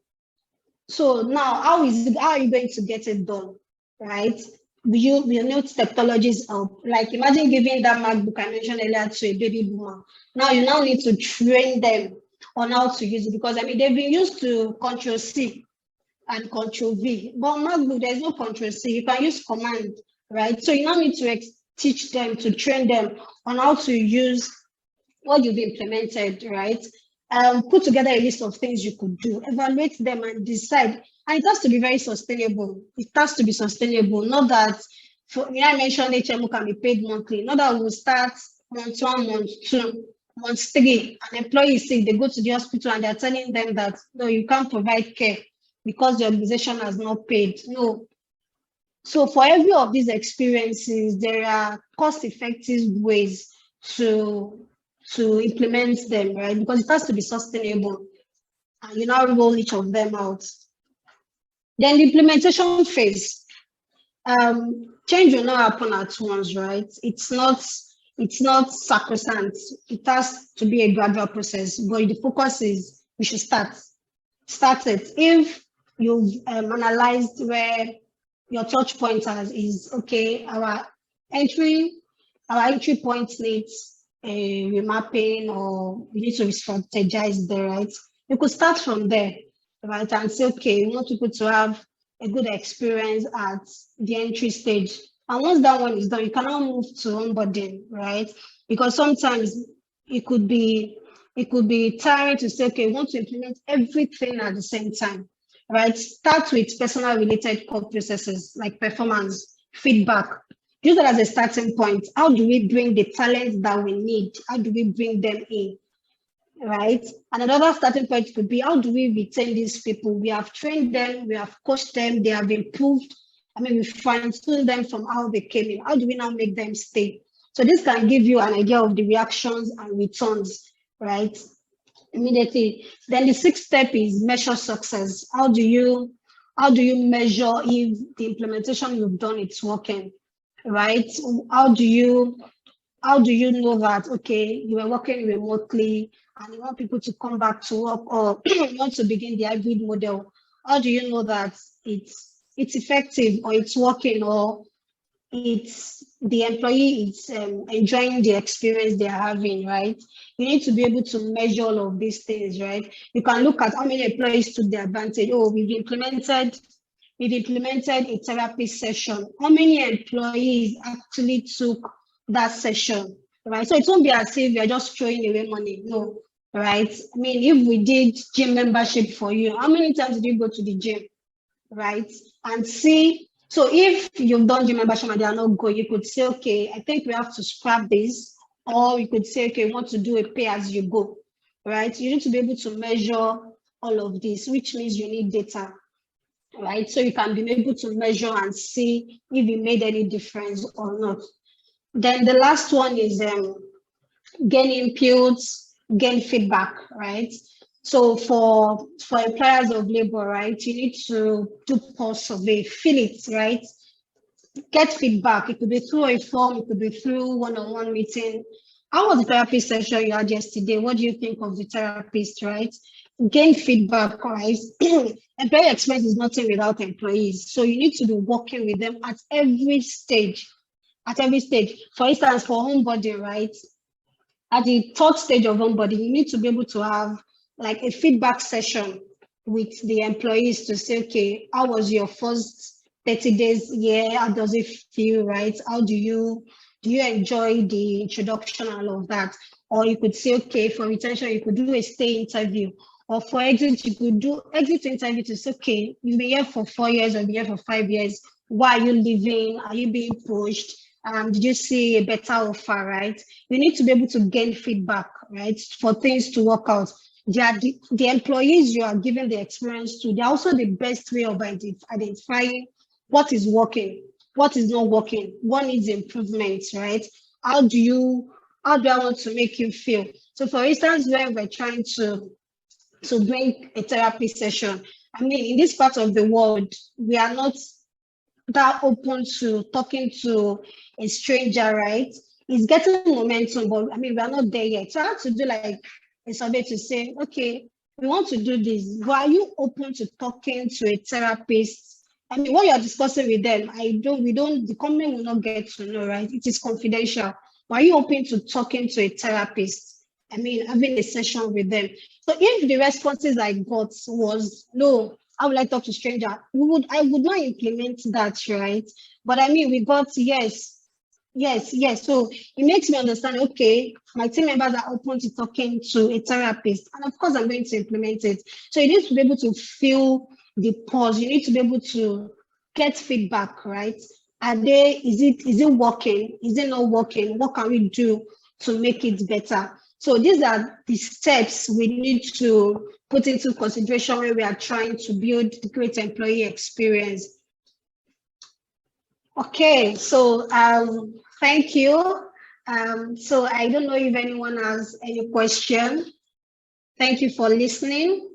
So now, how are you going to get it done, right? You know technologies help. Like imagine giving that MacBook I mentioned earlier to a baby boomer. Now you now need to train them on how to use it, because I mean they've been used to Control-C and Control-V, but MacBook there's no Control-C. You can use command, right? So you now need to teach them, to train them on how to use what you've implemented, right? Put together a list of things you could do, evaluate them and decide. And it has to be very sustainable. It has to be sustainable, not that, I mentioned HMO can be paid monthly, not that we'll start month 1, month 2, month 3, an employee is sick, they go to the hospital and they're telling them that, no, you can't provide care because the organization has not paid. No. So for every of these experiences, there are cost-effective ways to implement them, right? Because it has to be sustainable. And you now roll each of them out. Then the implementation phase. Change will not happen at once, right? It's not sacrosanct. It has to be a gradual process, but the focus is we should start it. If you've analyzed where your touch point is, okay, our entry point needs a remapping, or we need to strategize there, right? You could start from there, right? And say, okay, we want people to have a good experience at the entry stage. And once that one is done, you cannot move to onboarding, right? Because sometimes it could be tiring to say, okay, we want to implement everything at the same time, right? Start with personal related core processes like performance, feedback. Use that as a starting point. How do we bring the talent that we need? How do we bring them in? Right? And another starting point could be, how do we retain these people? We have trained them, we have coached them, they have improved. I mean, we fine-tuned them from how they came in. How do we now make them stay? So this can give you an idea of the reactions and returns, right? Immediately. Then the sixth step is measure success. How do you measure if the implementation you've done it's working, right? How do you know that, okay, you are working remotely and you want people to come back to work, or you want to begin the hybrid model? How do you know that it's effective, or it's working, or it's the employee is enjoying the experience they're having, right? You need to be able to measure all of these things, right? You can look at how many employees took the advantage. Oh, we've implemented a therapy session. How many employees actually took that session, right? So it won't be as if you're just throwing away money. No, right? I mean, if we did gym membership for you, how many times did you go to the gym, right? And see, so if you've done gym membership and they are not going, you could say, okay, I think we have to scrap this. Or you could say, okay, we want to do a pay as you go, right? You need to be able to measure all of this, which means you need data, right? So you can be able to measure and see if it made any difference or not. Then the last one is gain inputs, gain feedback, right? So for employers of labor, right, you need to do pulse survey, feel it, right? Get feedback. It could be through a form, it could be through one-on-one meeting. How was the therapy session you had yesterday? What do you think of the therapist, right? Gain feedback, right? Employee experience is nothing without employees. So you need to be working with them at every stage. At every stage. For instance, for onboarding, right? At the third stage of onboarding, you need to be able to have like a feedback session with the employees to say, okay, how was your first 30 days here? How does it feel, right? How do you enjoy the introduction and all of that? Or you could say, okay, for retention, you could do a stay interview. Or for exit, you could do exit interview to say, okay, you've been here for 4 years or been here for 5 years. Why are you leaving? Are you being pushed? Did you see a better offer, right? You need to be able to gain feedback, right, for things to work out. They are the employees you are giving the experience to, they're also the best way of identifying what is working, what is not working, what needs improvement, right? How do I want to make you feel? So for instance, when we're trying to bring a therapy session, I mean, in this part of the world, we are not that open to talking to a stranger, right? It's getting momentum, but I mean, we're not there yet. So I have to do like a survey to say, okay, we want to do this. But are you open to talking to a therapist? I mean, what you're discussing with them, the company will not get to know, right? It is confidential. But are you open to talking to a therapist? I mean, having a session with them. So if the responses I got was no, how would I talk to stranger? I would not implement that, right? But I mean, we got yes. So it makes me understand, okay, my team members are open to talking to a therapist. And of course, I'm going to implement it. So you need to be able to feel the pause. You need to be able to get feedback, right? Is it working? Is it not working? What can we do to make it better? So these are the steps we need to put into consideration when we are trying to build the great employee experience. Okay, so thank you. So I don't know if anyone has any question. Thank you for listening.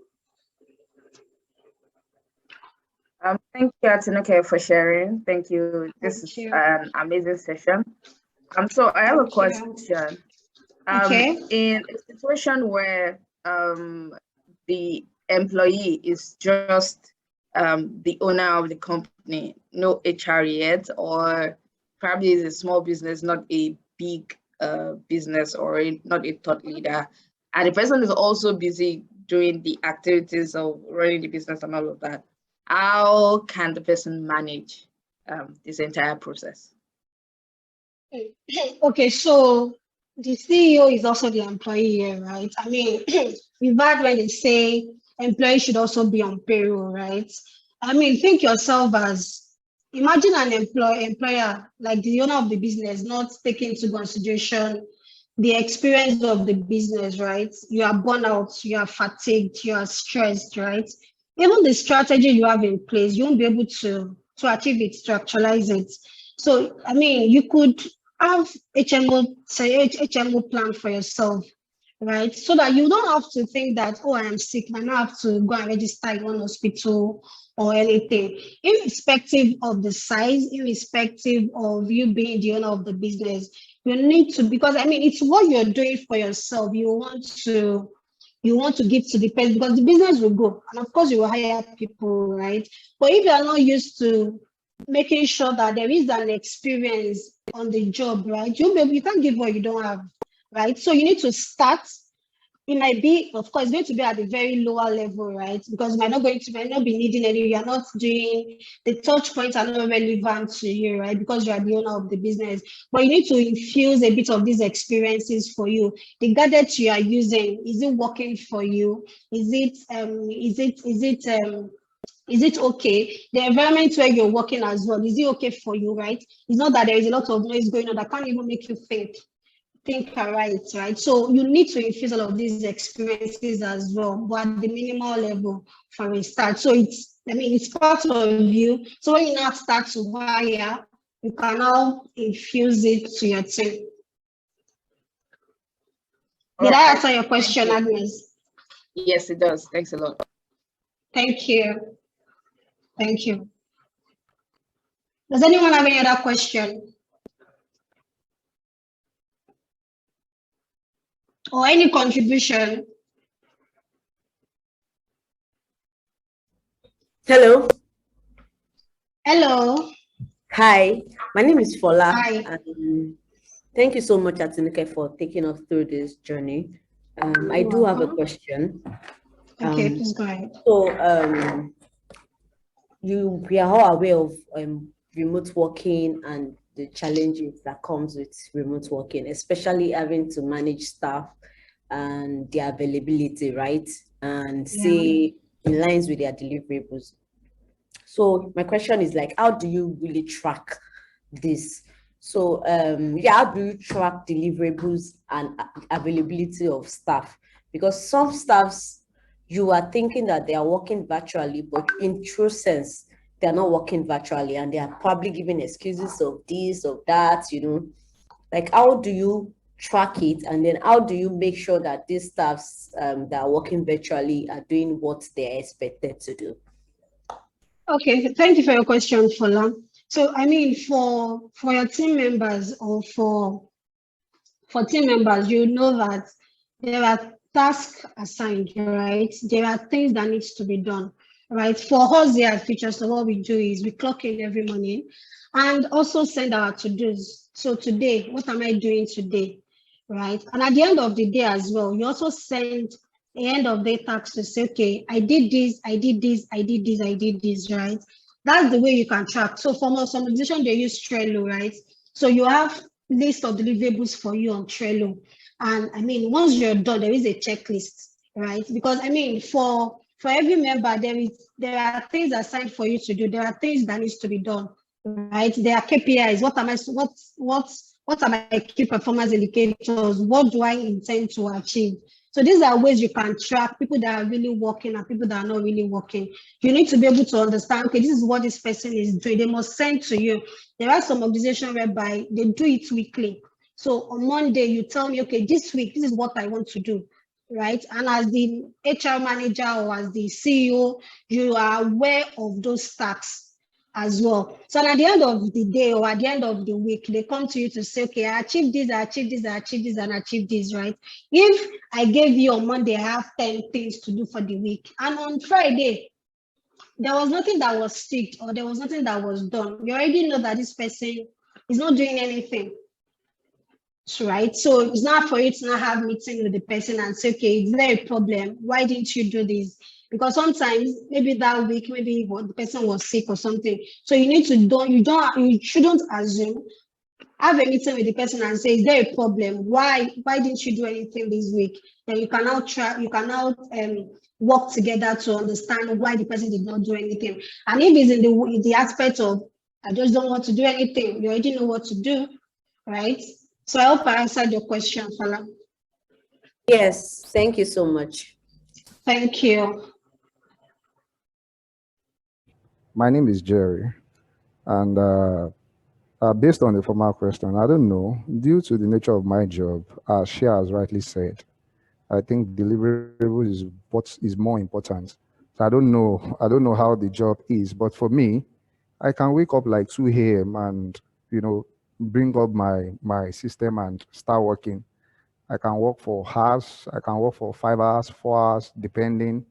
Thank you, Atinuke, for sharing. Thank you. This is an amazing session. So I have a question. Okay. In a situation where the employee is just the owner of the company, no HR yet, or probably is a small business, not a big business, or not a thought leader, and the person is also busy doing the activities of running the business and all of that, how can the person manage this entire process? Okay, so the CEO is also the employee here, right? I mean, we've heard when they say employees should also be on payroll, right? I mean, think yourself as, imagine an employer, like the owner of the business, not taking into consideration the experience of the business, right? You are burnt out, you are fatigued, you are stressed, right? Even the strategy you have in place, you won't be able to achieve it, to actualize it. So, I mean, you could have HMO plan for yourself, right? So that you don't have to think that, oh, I am sick, I now have to go and register in one hospital or anything. Irrespective of the size, irrespective of you being the owner of the business, you need to, because I mean, it's what you're doing for yourself. You want to give to the person, because the business will go, and of course you will hire people, right? But if you are not used to making sure that there is an experience on the job, right? You can't give what you don't have, right? So you need to start. It might be, of course, going to be at a very lower level, right? Because might not be needing any, you're not doing, the touch points are not relevant to you, right? Because you are the owner of the business. But you need to infuse a bit of these experiences for you. The gadgets you are using, is it working for you? Is it okay? The environment where you're working as well, is it okay for you, right? It's not that there is a lot of noise going on that can't even make you think right? So you need to infuse all of these experiences as well, but at the minimal level for a start. So it's part of you. So when you now start to hire, you can now infuse it to your team. Did I answer your question, Agnes? Yes, it does. Thanks a lot. Thank you. Thank you. Does anyone have any other question? Or any contribution? Hello. Hello. Hi, my name is Fola. Hi. Thank you so much, Atinuke, for taking us through this journey. I do have a question. Okay, please go ahead. So, we are all aware of remote working and the challenges that comes with remote working, especially having to manage staff and their availability, right? And say in lines with their deliverables. So my question is like, how do you really track this? So how do you track deliverables and availability of staff? Because some staffs, you are thinking that they are working virtually, but in true sense, they're not working virtually, and they are probably giving excuses of this, of that, Like, how do you track it? And then how do you make sure that these staffs that are working virtually are doing what they're expected to do? Okay, thank you for your question, Fola. So, I mean, for your team members or for team members, you know that there are tasks assigned, right? There are things that needs to be done, right? For us here at Futuresoft, what we do is we clock in every morning and also send our to-dos. So today, what am I doing today, right? And at the end of the day as well, you also send the end of day tasks to say, okay, I did this, I did this, I did this, I did this, right? That's the way you can track. So for some organization, they use Trello, right? So you have list of deliverables for you on Trello. And I mean, once you're done, there is a checklist, right? Because I mean, for every member, there are things assigned for you to do. There are things that needs to be done, right? There are KPIs. What are my key performance indicators? What do I intend to achieve? So these are ways you can track people that are really working and people that are not really working. You need to be able to understand, okay, this is what this person is doing. They must send to you. There are some organizations whereby they do it weekly. So on Monday, you tell me, okay, this week, this is what I want to do, right? And as the HR manager or as the CEO, you are aware of those tasks as well. So at the end of the day or at the end of the week, they come to you to say, okay, I achieved this, I achieved this, I achieved this, and I achieved this, right? If I gave you on Monday, I have 10 things to do for the week, and on Friday, there was nothing that was ticked or there was nothing that was done, you already know that this person is not doing anything, right? So it's not for you to not have meeting with the person and say, okay, is there a problem? Why didn't you do this? Because sometimes maybe that week, maybe the person was sick or something. So you need to you shouldn't assume have a meeting with the person and say, is there a problem? Why didn't you do anything this week? Then you can now work together to understand why the person did not do anything. And if it's in the aspect of, I just don't want to do anything, you already know what to do, right? So I hope I answered your question, Fala. Yes, thank you so much. Thank you. My name is Jerry, and based on the former question, I don't know, due to the nature of my job, as she has rightly said, I think deliverable is what is more important. So I don't know how the job is, but for me, I can wake up like 2 a.m. and, bring up my system and start working. I can work for hours, I can work for 5 hours, 4 hours, depending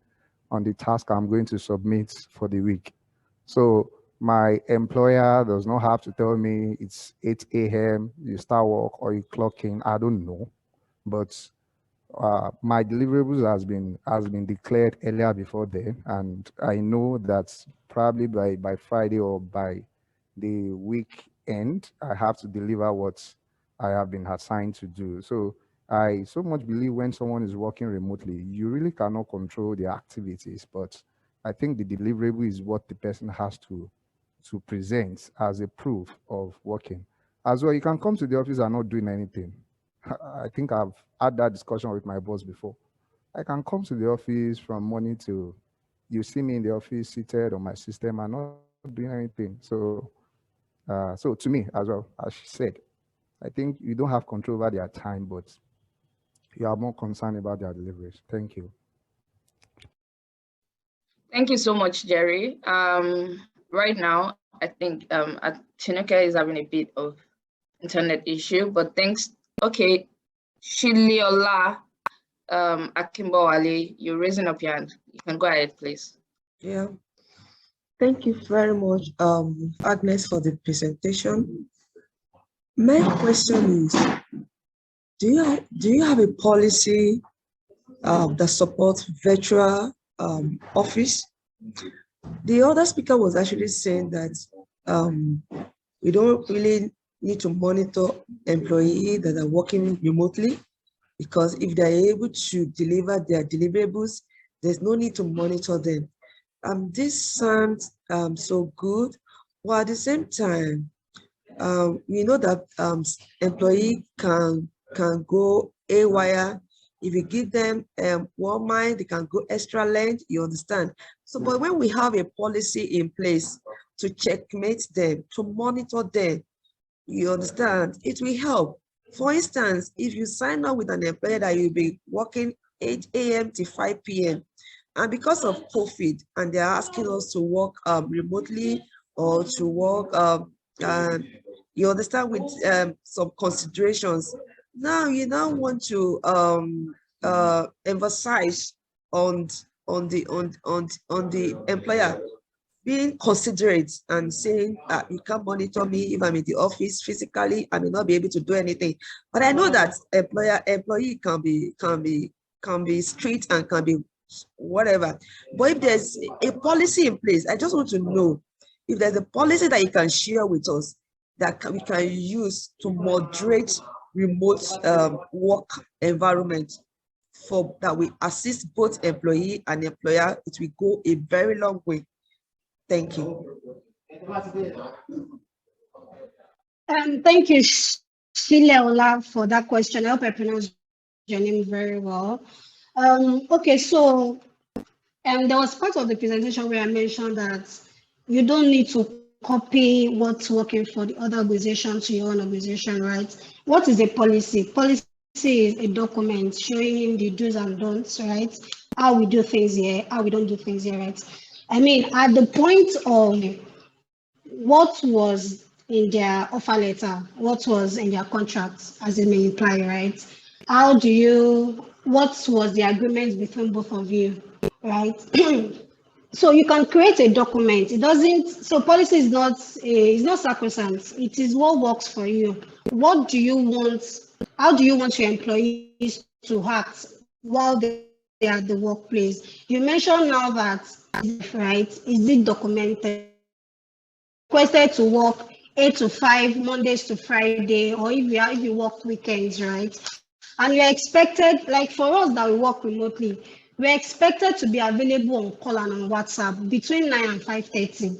on the task I'm going to submit for the week. So my employer does not have to tell me it's 8 a.m., you start work or you clock in. I don't know. But my deliverables has been declared earlier before then, and I know that probably by Friday or by the weekend, I have to deliver what I have been assigned to do. So I so much believe when someone is working remotely, you really cannot control the activities, but I think the deliverable is what the person has to present as a proof of working. As well, you can come to the office and not doing anything. I think I've had that discussion with my boss before. I can come to the office from morning till you see me in the office seated on my system and not doing anything. So to me as well, as she said, I think you don't have control over their time, but you are more concerned about their deliveries. Thank you. Thank you so much, Jerry. Right now, I think Atinuke is having a bit of internet issue, but thanks. Okay, Shiliola Ogunbowale, you're raising up your hand. You can go ahead, please. Yeah. Thank you very much, Agnes, for the presentation. My question is, do you have a policy that supports virtual office? The other speaker was actually saying that we don't really need to monitor employees that are working remotely, because if they're able to deliver their deliverables, there's no need to monitor them. This sounds so good, while at the same time, we know that employee can go haywire. If you give them one mind, they can go extra length, you understand? So, but when we have a policy in place to checkmate them, to monitor them, you understand, it will help. For instance, if you sign up with an employer that you'll be working 8 a.m. to 5 p.m., and because of COVID, and they're asking us to work remotely or to work, you understand, with some considerations. Now you now want to emphasize on the employer being considerate and saying you can't monitor me if I'm in the office physically, I may not be able to do anything. But I know that employee can be strict and can be whatever. But if there's a policy in place, I just want to know if there's a policy that you can share with us that we can use to moderate remote work environment, for that we assist both employee and employer. It will go a very long way. Thank you. Thank you, Shileola, for that question. I hope I pronounced your name very well. Okay, so there was part of the presentation where I mentioned that you don't need to copy what's working for the other organization to your own organization, right? What is a policy? Policy is a document showing the do's and don'ts, right? How we do things here, how we don't do things here, right? I mean, at the point of what was in their offer letter, what was in their contract, as it may imply, right? What was the agreement between both of you, right? So you can create a document. Policy is not sacrosanct. It is what works for you. What do you want? How do you want your employees to act while they are at the workplace? You mentioned now that, right, is it documented? Requested to work 8 to 5, Mondays to Friday, or if you work weekends, right? And you're expected, like for us that we work remotely, we're expected to be available on call and on WhatsApp between 9 and 5:30,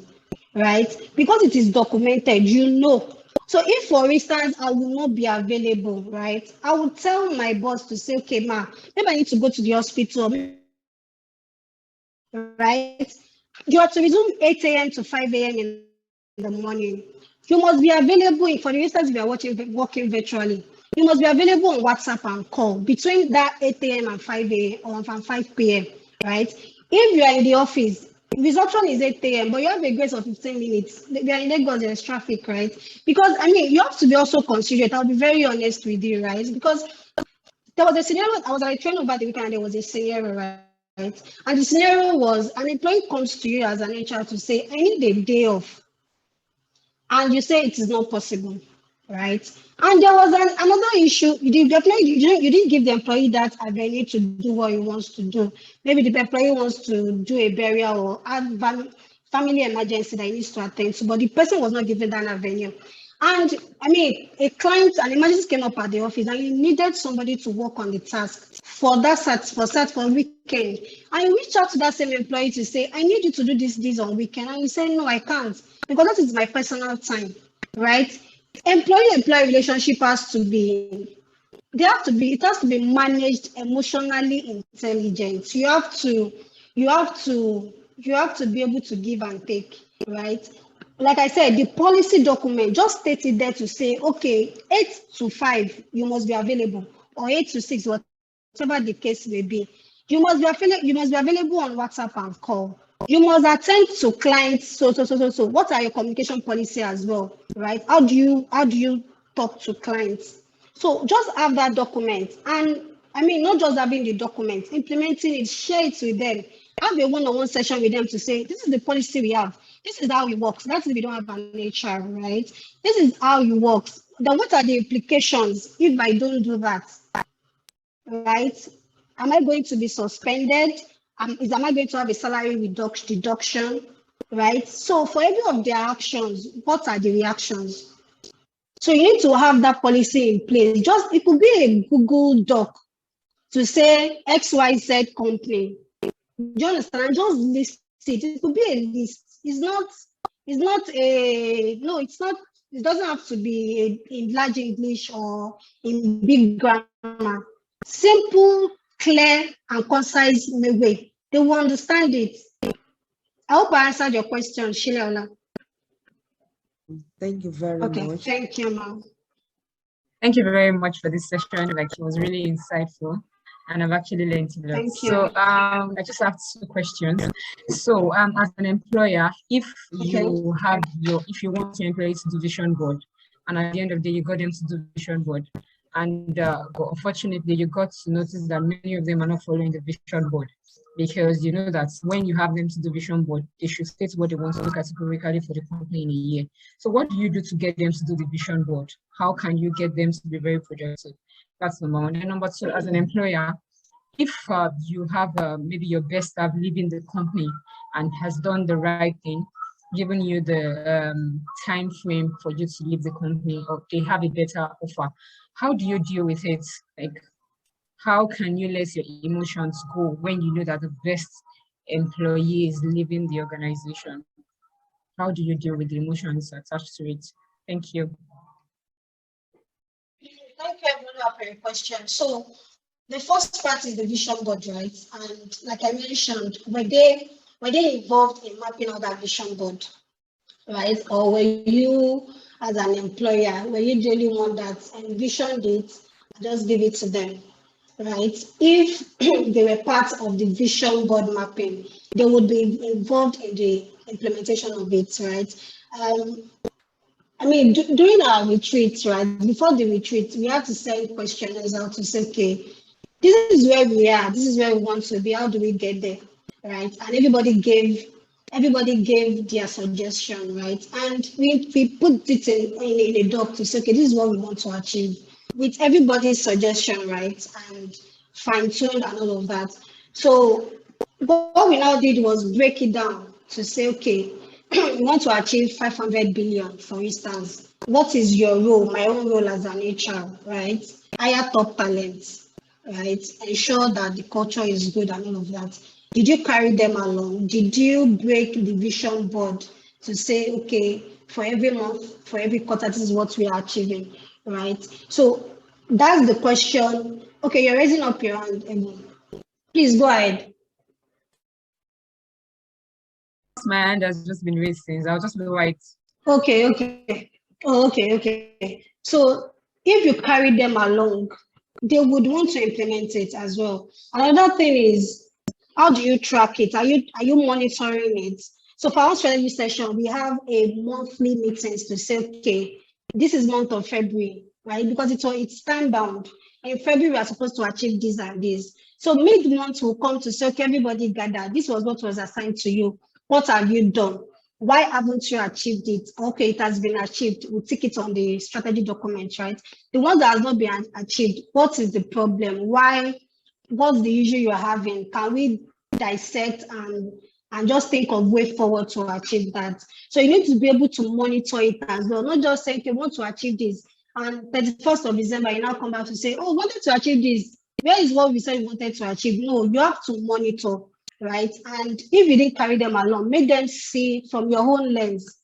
right? Because it is documented, you know. So if, for instance, I will not be available, right, I would tell my boss to say, okay, ma, maybe I need to go to the hospital, right? You have to resume 8 a.m. to 5 a.m. in the morning. You must be available, for the instance, if you are working virtually, you must be available on WhatsApp and call between that 8 a.m. and 5 a.m. or from 5 p.m., right? If you are in the office, resumption is 8 a.m., but you have a grace of 15 minutes. We are in Lagos, there's traffic, right? Because, I mean, you have to be also considerate. I'll be very honest with you, right? Because there was a scenario, I was at a train over the weekend, and there was a scenario, right? And the scenario was an employee comes to you as an HR to say, I need a day off. And you say it is not possible, right? And there was another issue. You didn't give the employee that avenue to do what he wants to do. Maybe the employee wants to do a burial or have family emergency that he needs to attend to, but the person was not given that avenue. And I mean, an emergency came up at the office and he needed somebody to work on the task for weekend. And you reach out to that same employee to say, I need you to do this on weekend. And you say, no, I can't, because that is my personal time, right? Employee-employee relationship it has to be managed emotionally intelligent. You have to be able to give and take, right? Like I said, the policy document just stated there to say, okay, 8 to 5, you must be available, or 8 to 6, whatever the case may be. You must be available on WhatsApp and call. You must attend to clients. So. What are your communication policy as well, right? How do you talk to clients? So just have that document, and I mean, not just having the document, implementing it, share it with them. Have a one-on-one session with them to say, this is the policy we have. This is how it works. That's if we don't have an HR, right? This is how it works. Then what are the implications if I don't do that, right? Am I going to be suspended? Am I going to have a salary deduction, right? So for every of their actions, what are the reactions? So you need to have that policy in place. It could be a Google Doc to say XYZ company. Do you understand? Just list it. It could be a list. It doesn't have to be in large English or in big grammar. Simple, clear, and concise way. They will understand it. I hope I answered your question, Shileola. Thank you very Okay, much. thank you, ma'am. Thank you very much for this session. Like, it was really insightful, and I've actually learned a lot. Thank you. So I just have 2 questions. So as an employer, if you want your employee to do vision board, and at the end of the day you got them to do vision board, and but unfortunately you got to notice that many of them are not following the vision board, because you know that when you have them to do vision board, they should state what they want to do categorically for the company in a year. So what do you do to get them to do the vision board? How can you get them to be very productive? That's number 1. And number 2, as an employer, if you have maybe your best staff leaving the company and has done the right thing, given you the time frame for you to leave the company, or they have a better offer, how do you deal with it? Like, how can you let your emotions go when you know that the best employee is leaving the organization? How do you deal with the emotions attached to it? Thank you. Thank you, everyone, for your question. So the first part is the vision board, right? And like I mentioned, were they involved in mapping out that vision board, right? Or were you, as an employer, were you the only one that envisioned it, just give it to them, right? If they were part of the vision board mapping, they would be involved in the implementation of it, right? I mean, during our retreats, right, before the retreat, we had to send questionnaires out to say, okay, this is where we are, this is where we want to be, how do we get there, right? And everybody gave their suggestion, right? And we put it in a doc to say, okay, this is what we want to achieve, with everybody's suggestion, right? And fine-tuned and all of that. So what we now did was break it down to say, okay, you want to achieve 500 billion, for instance. What is your role? My own role as an HR, right? Hire top talents, right? Ensure that the culture is good and all of that. Did you carry them along? Did you break the vision board to say, okay, for every month, for every quarter, this is what we are achieving, right? So that's the question. Okay, you're raising up your hand, Emily. Please go ahead. My hand has just been raised since. I'll just lower it. Okay. Oh, okay. So if you carry them along, they would want to implement it as well. Another thing is, how do you track it? Are you monitoring it? So for our strategy session, we have a monthly meetings to say, okay, this is month of February, right? Because it's time bound. In February, we are supposed to achieve this and this. So mid-month will come to say, okay, everybody gather. This was what was assigned to you. What have you done? Why haven't you achieved it? Okay, it has been achieved. We'll tick it on the strategy document, right? The one that has not been achieved, what is the problem? Why? What's the issue you're having? Can we dissect and just think of way forward to achieve that? So you need to be able to monitor it as well, not just say, okay, we want to achieve this. And 31st of December, you now come back to say, oh, we wanted to achieve this. Where is what we said we wanted to achieve? No, you have to monitor, right? And if you didn't carry them along, make them see from your own lens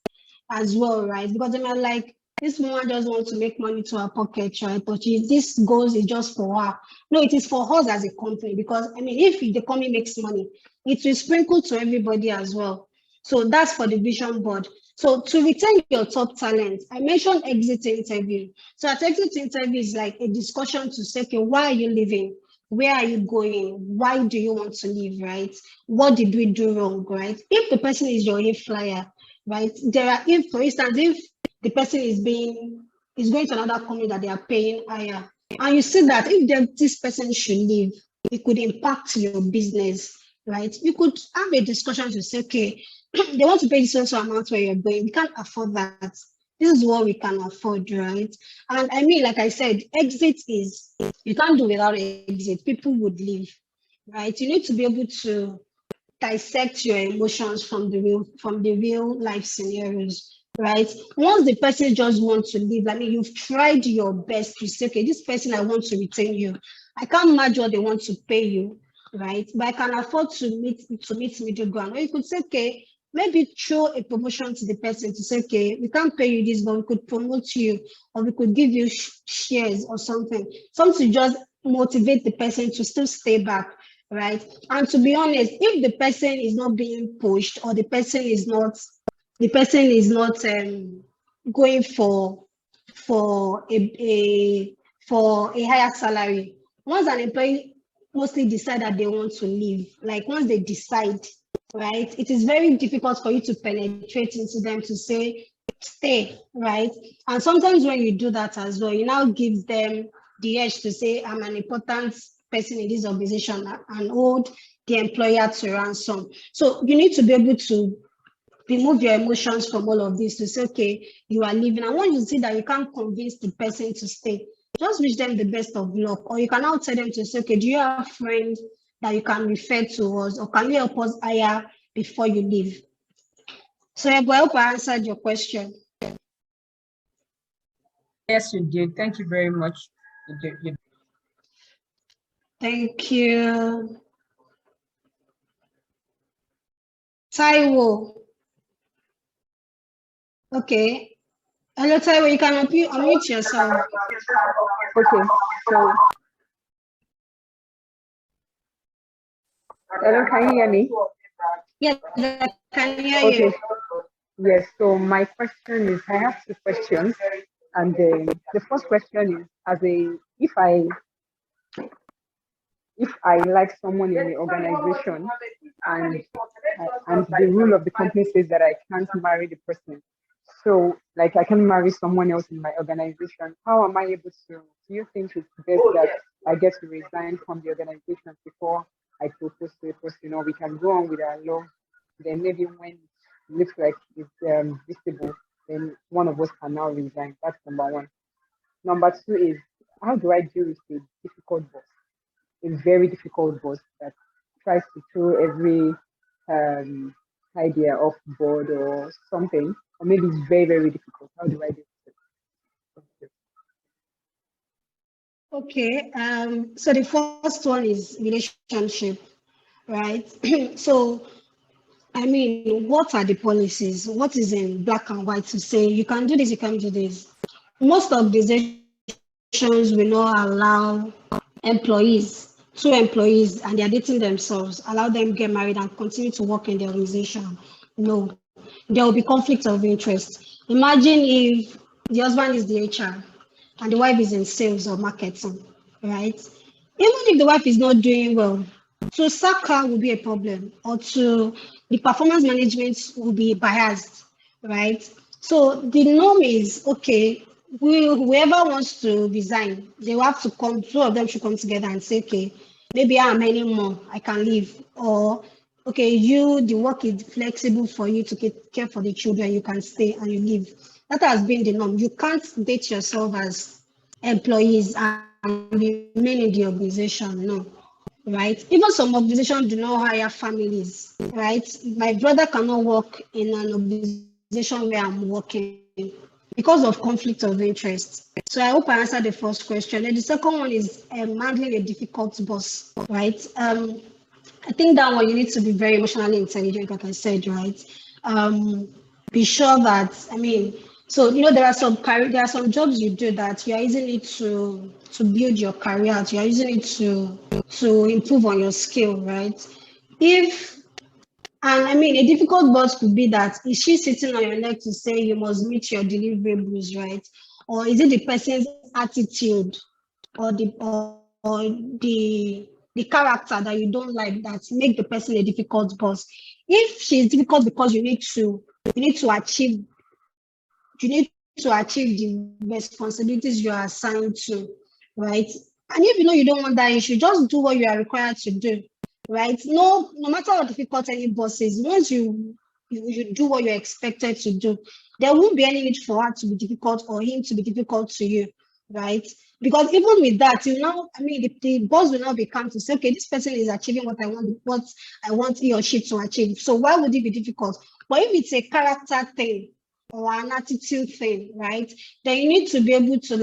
as well, right? Because they might like, this woman just wants to make money to her pocket, right? But this goes is just for her. No, it is for us as a company, because I mean, if the company makes money, it will sprinkle to everybody as well. So that's for the vision board. So to retain your top talent, I mentioned exit interview. So at exit interview is like a discussion to say, okay, why are you leaving? Where are you going? Why do you want to leave, right? What did we do wrong, right? If the person is your flyer, right? If, for instance, if the person is going to another company that they are paying higher, and you see that if this person should leave, it could impact your business, right? You could have a discussion to say, okay, they want to pay this also amount where you're going. We can't afford that. This is what we can afford, right? And I mean, like I said, exit is, you can't do without exit. People would leave, right? You need to be able to dissect your emotions from the real life scenarios, right? Once the person just wants to leave, I mean, you've tried your best to say, okay, this person, I want to retain you. I can't match what they want to pay you, right? But I can afford to meet middle ground. Or you could say, okay, maybe throw a promotion to the person to say, okay, we can't pay you this, but we could promote you, or we could give you shares or something to just motivate the person to still stay back, right? And to be honest, if the person is not being pushed, or the person is not going for a higher salary, once an employee mostly decide that they want to leave, like once they decide, right, it is very difficult for you to penetrate into them to say stay, right? And sometimes when you do that as well, you now give them the edge to say, I'm an important person in this organization, and hold the employer to ransom. So you need to be able to remove your emotions from all of this to say, okay, you are leaving. And when you see that you can't convince the person to stay, just wish them the best of luck. Or you can now tell them to say, okay, do you have friends that you can refer to us, or can you help us hire before you leave? So I hope I answered your question. Yes, you did. Thank you very much. You did. Thank you. Taiwo. Okay. Hello, Taiwo, you can unmute yourself. Okay, so hello, can you hear me? Yes, I can hear Okay. you. Yes, so my question is, I have two questions, and the first question is, if I like someone in the organization, and the rule of the company says that I can't marry the person, so like I can marry someone else in my organization, how am I able to? Do you think it's best that I get to resign from the organization before I propose to a person, or we can go on with our law? Then maybe when it looks like it's visible, then one of us can now resign. That's number one. Number two is, how do I deal with a difficult boss? A very difficult boss that tries to throw every idea off board or something, or maybe it's very, very difficult. How do I do it? Okay, so the first one is relationship, right? So, I mean, what are the policies? What is in black and white to say you can do this, you can do this? Most organizations will not allow employees, two employees, and they're dating themselves, allow them get married and continue to work in the organization. No, there will be conflict of interest. Imagine if the husband is the HR and the wife is in sales or marketing, right? Even if the wife is not doing well, to sack her will be a problem, or to the performance management will be biased, right? So the norm is okay. Whoever wants to resign, they will have to come. Two of them should come together and say, okay, maybe I'm earning more, I can leave, or okay, the work is flexible for you to care for the children, you can stay and you leave. That has been the norm. You can't date yourself as employees and remain in the organization, no, right? Even some organizations do not hire families, right? My brother cannot work in an organization where I'm working because of conflict of interest. So I hope I answered the first question. And the second one is handling a difficult boss, right? I think that one you need to be very emotionally intelligent, like I said, right? Be sure that, I mean, so there are some jobs you do that you are using it to build your career, you are using it to improve on your skill, right? And I mean, a difficult boss could be that, is she sitting on your neck to say you must meet your deliverables, right? Or is it the person's attitude or the character that you don't like that make the person a difficult boss? If she's difficult because you need to achieve the responsibilities you are assigned to, right? And if you know you don't want that issue, just do what you are required to do, right? No matter how difficult any boss is, once you do what you're expected to do, there won't be any need for her to be difficult or him to be difficult to you, right? Because even with that, the boss will not be calm to say, okay, this person is achieving what I want he or she to achieve. So why would it be difficult? But if it's a character thing or an attitude thing, right, then you need to be able to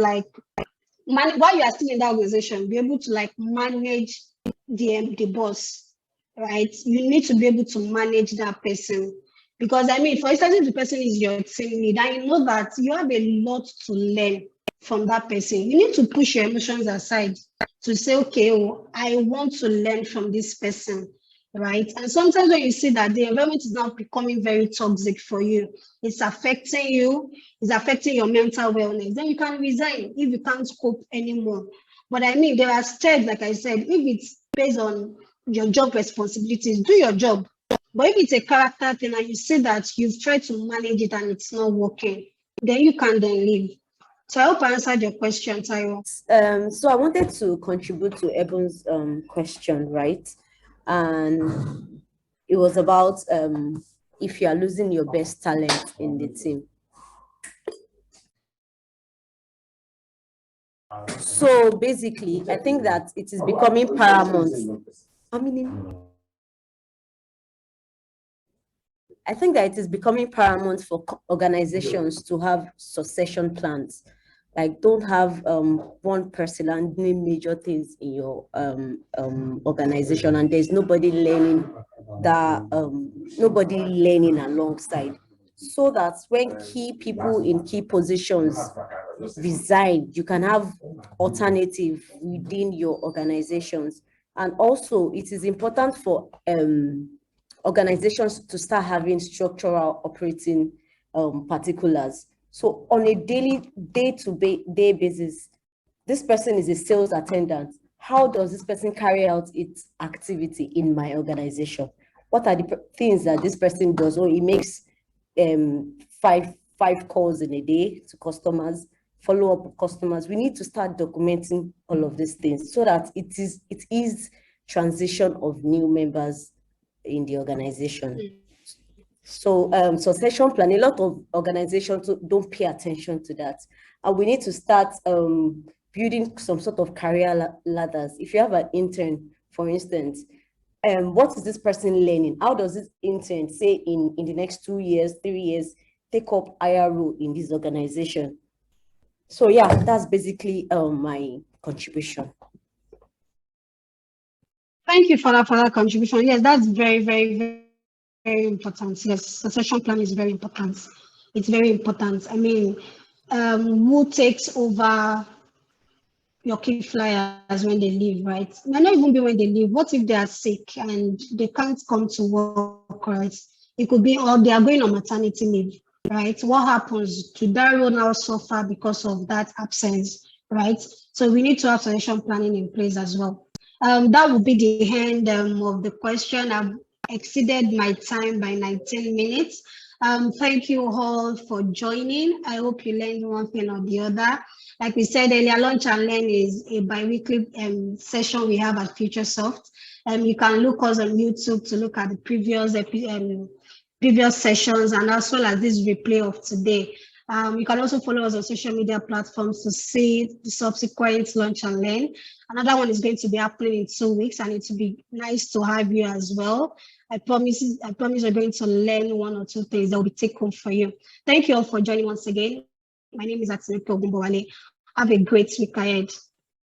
while you are still in that organization, be able to manage the boss, right? You need to be able to manage that person. Because for instance, if the person is your team lead, and you know that you have a lot to learn from that person, you need to push your emotions aside to say, okay, I want to learn from this person, right? And sometimes when you see that the environment is now becoming very toxic for you, it's affecting your mental wellness, then you can resign if you can't cope anymore. But there are steps, like I said, if it's based on your job responsibilities, do your job. But if it's a character thing and you see that you've tried to manage it and it's not working, then you can then leave. So I hope I answered your question, Tayo. So I wanted to contribute to Eben's question, right? And it was about if you are losing your best talent in the team. So basically, I think that it is becoming paramount. I think that it is becoming paramount for organizations to have succession plans. Like, don't have one person handling major things in your organization, and there's nobody learning alongside, so that when key people in key positions resign, you can have alternative within your organizations. And also, it is important for organizations to start having structural operating particulars. So on a day-to-day basis, this person is a sales attendant. How does this person carry out its activity in my organization? What are the things that this person does? Oh, he makes five calls in a day to customers, follow up with customers. We need to start documenting all of these things so that it is transition of new members in the organization. So succession plan, a lot of organizations don't pay attention to that. And we need to start building some sort of career ladders. If you have an intern, for instance, what is this person learning? How does this intern, say in the next 2 years, 3 years, take up higher role in this organization? So yeah, that's basically my contribution. Thank you for that contribution. Yes, that's very, very, very, very important. Yes, succession plan is very important. It's very important. I mean, who takes over your key flyers when they leave, right? It might not even be when they leave. What if they are sick and they can't come to work, right? It could be, or they are going on maternity leave, right? What happens? To that role now suffer because of that absence, right? So we need to have succession planning in place as well. That would be the end of the question. I've exceeded my time by 19 minutes. Thank you all for joining. I hope you learned one thing or the other. Like we said earlier, Launch and Learn is a bi-weekly session we have at Futuresoft. You can look us on YouTube to look at the previous sessions and as well as this replay of today. You can also follow us on social media platforms to see the subsequent Launch and Learn. Another one is going to be happening in 2 weeks, and it will be nice to have you as well. I promise you're going to learn 1 or 2 things that will be take home for you. Thank you all for joining once again. My name is Atinuke Ogunbowale. Have a great week ahead.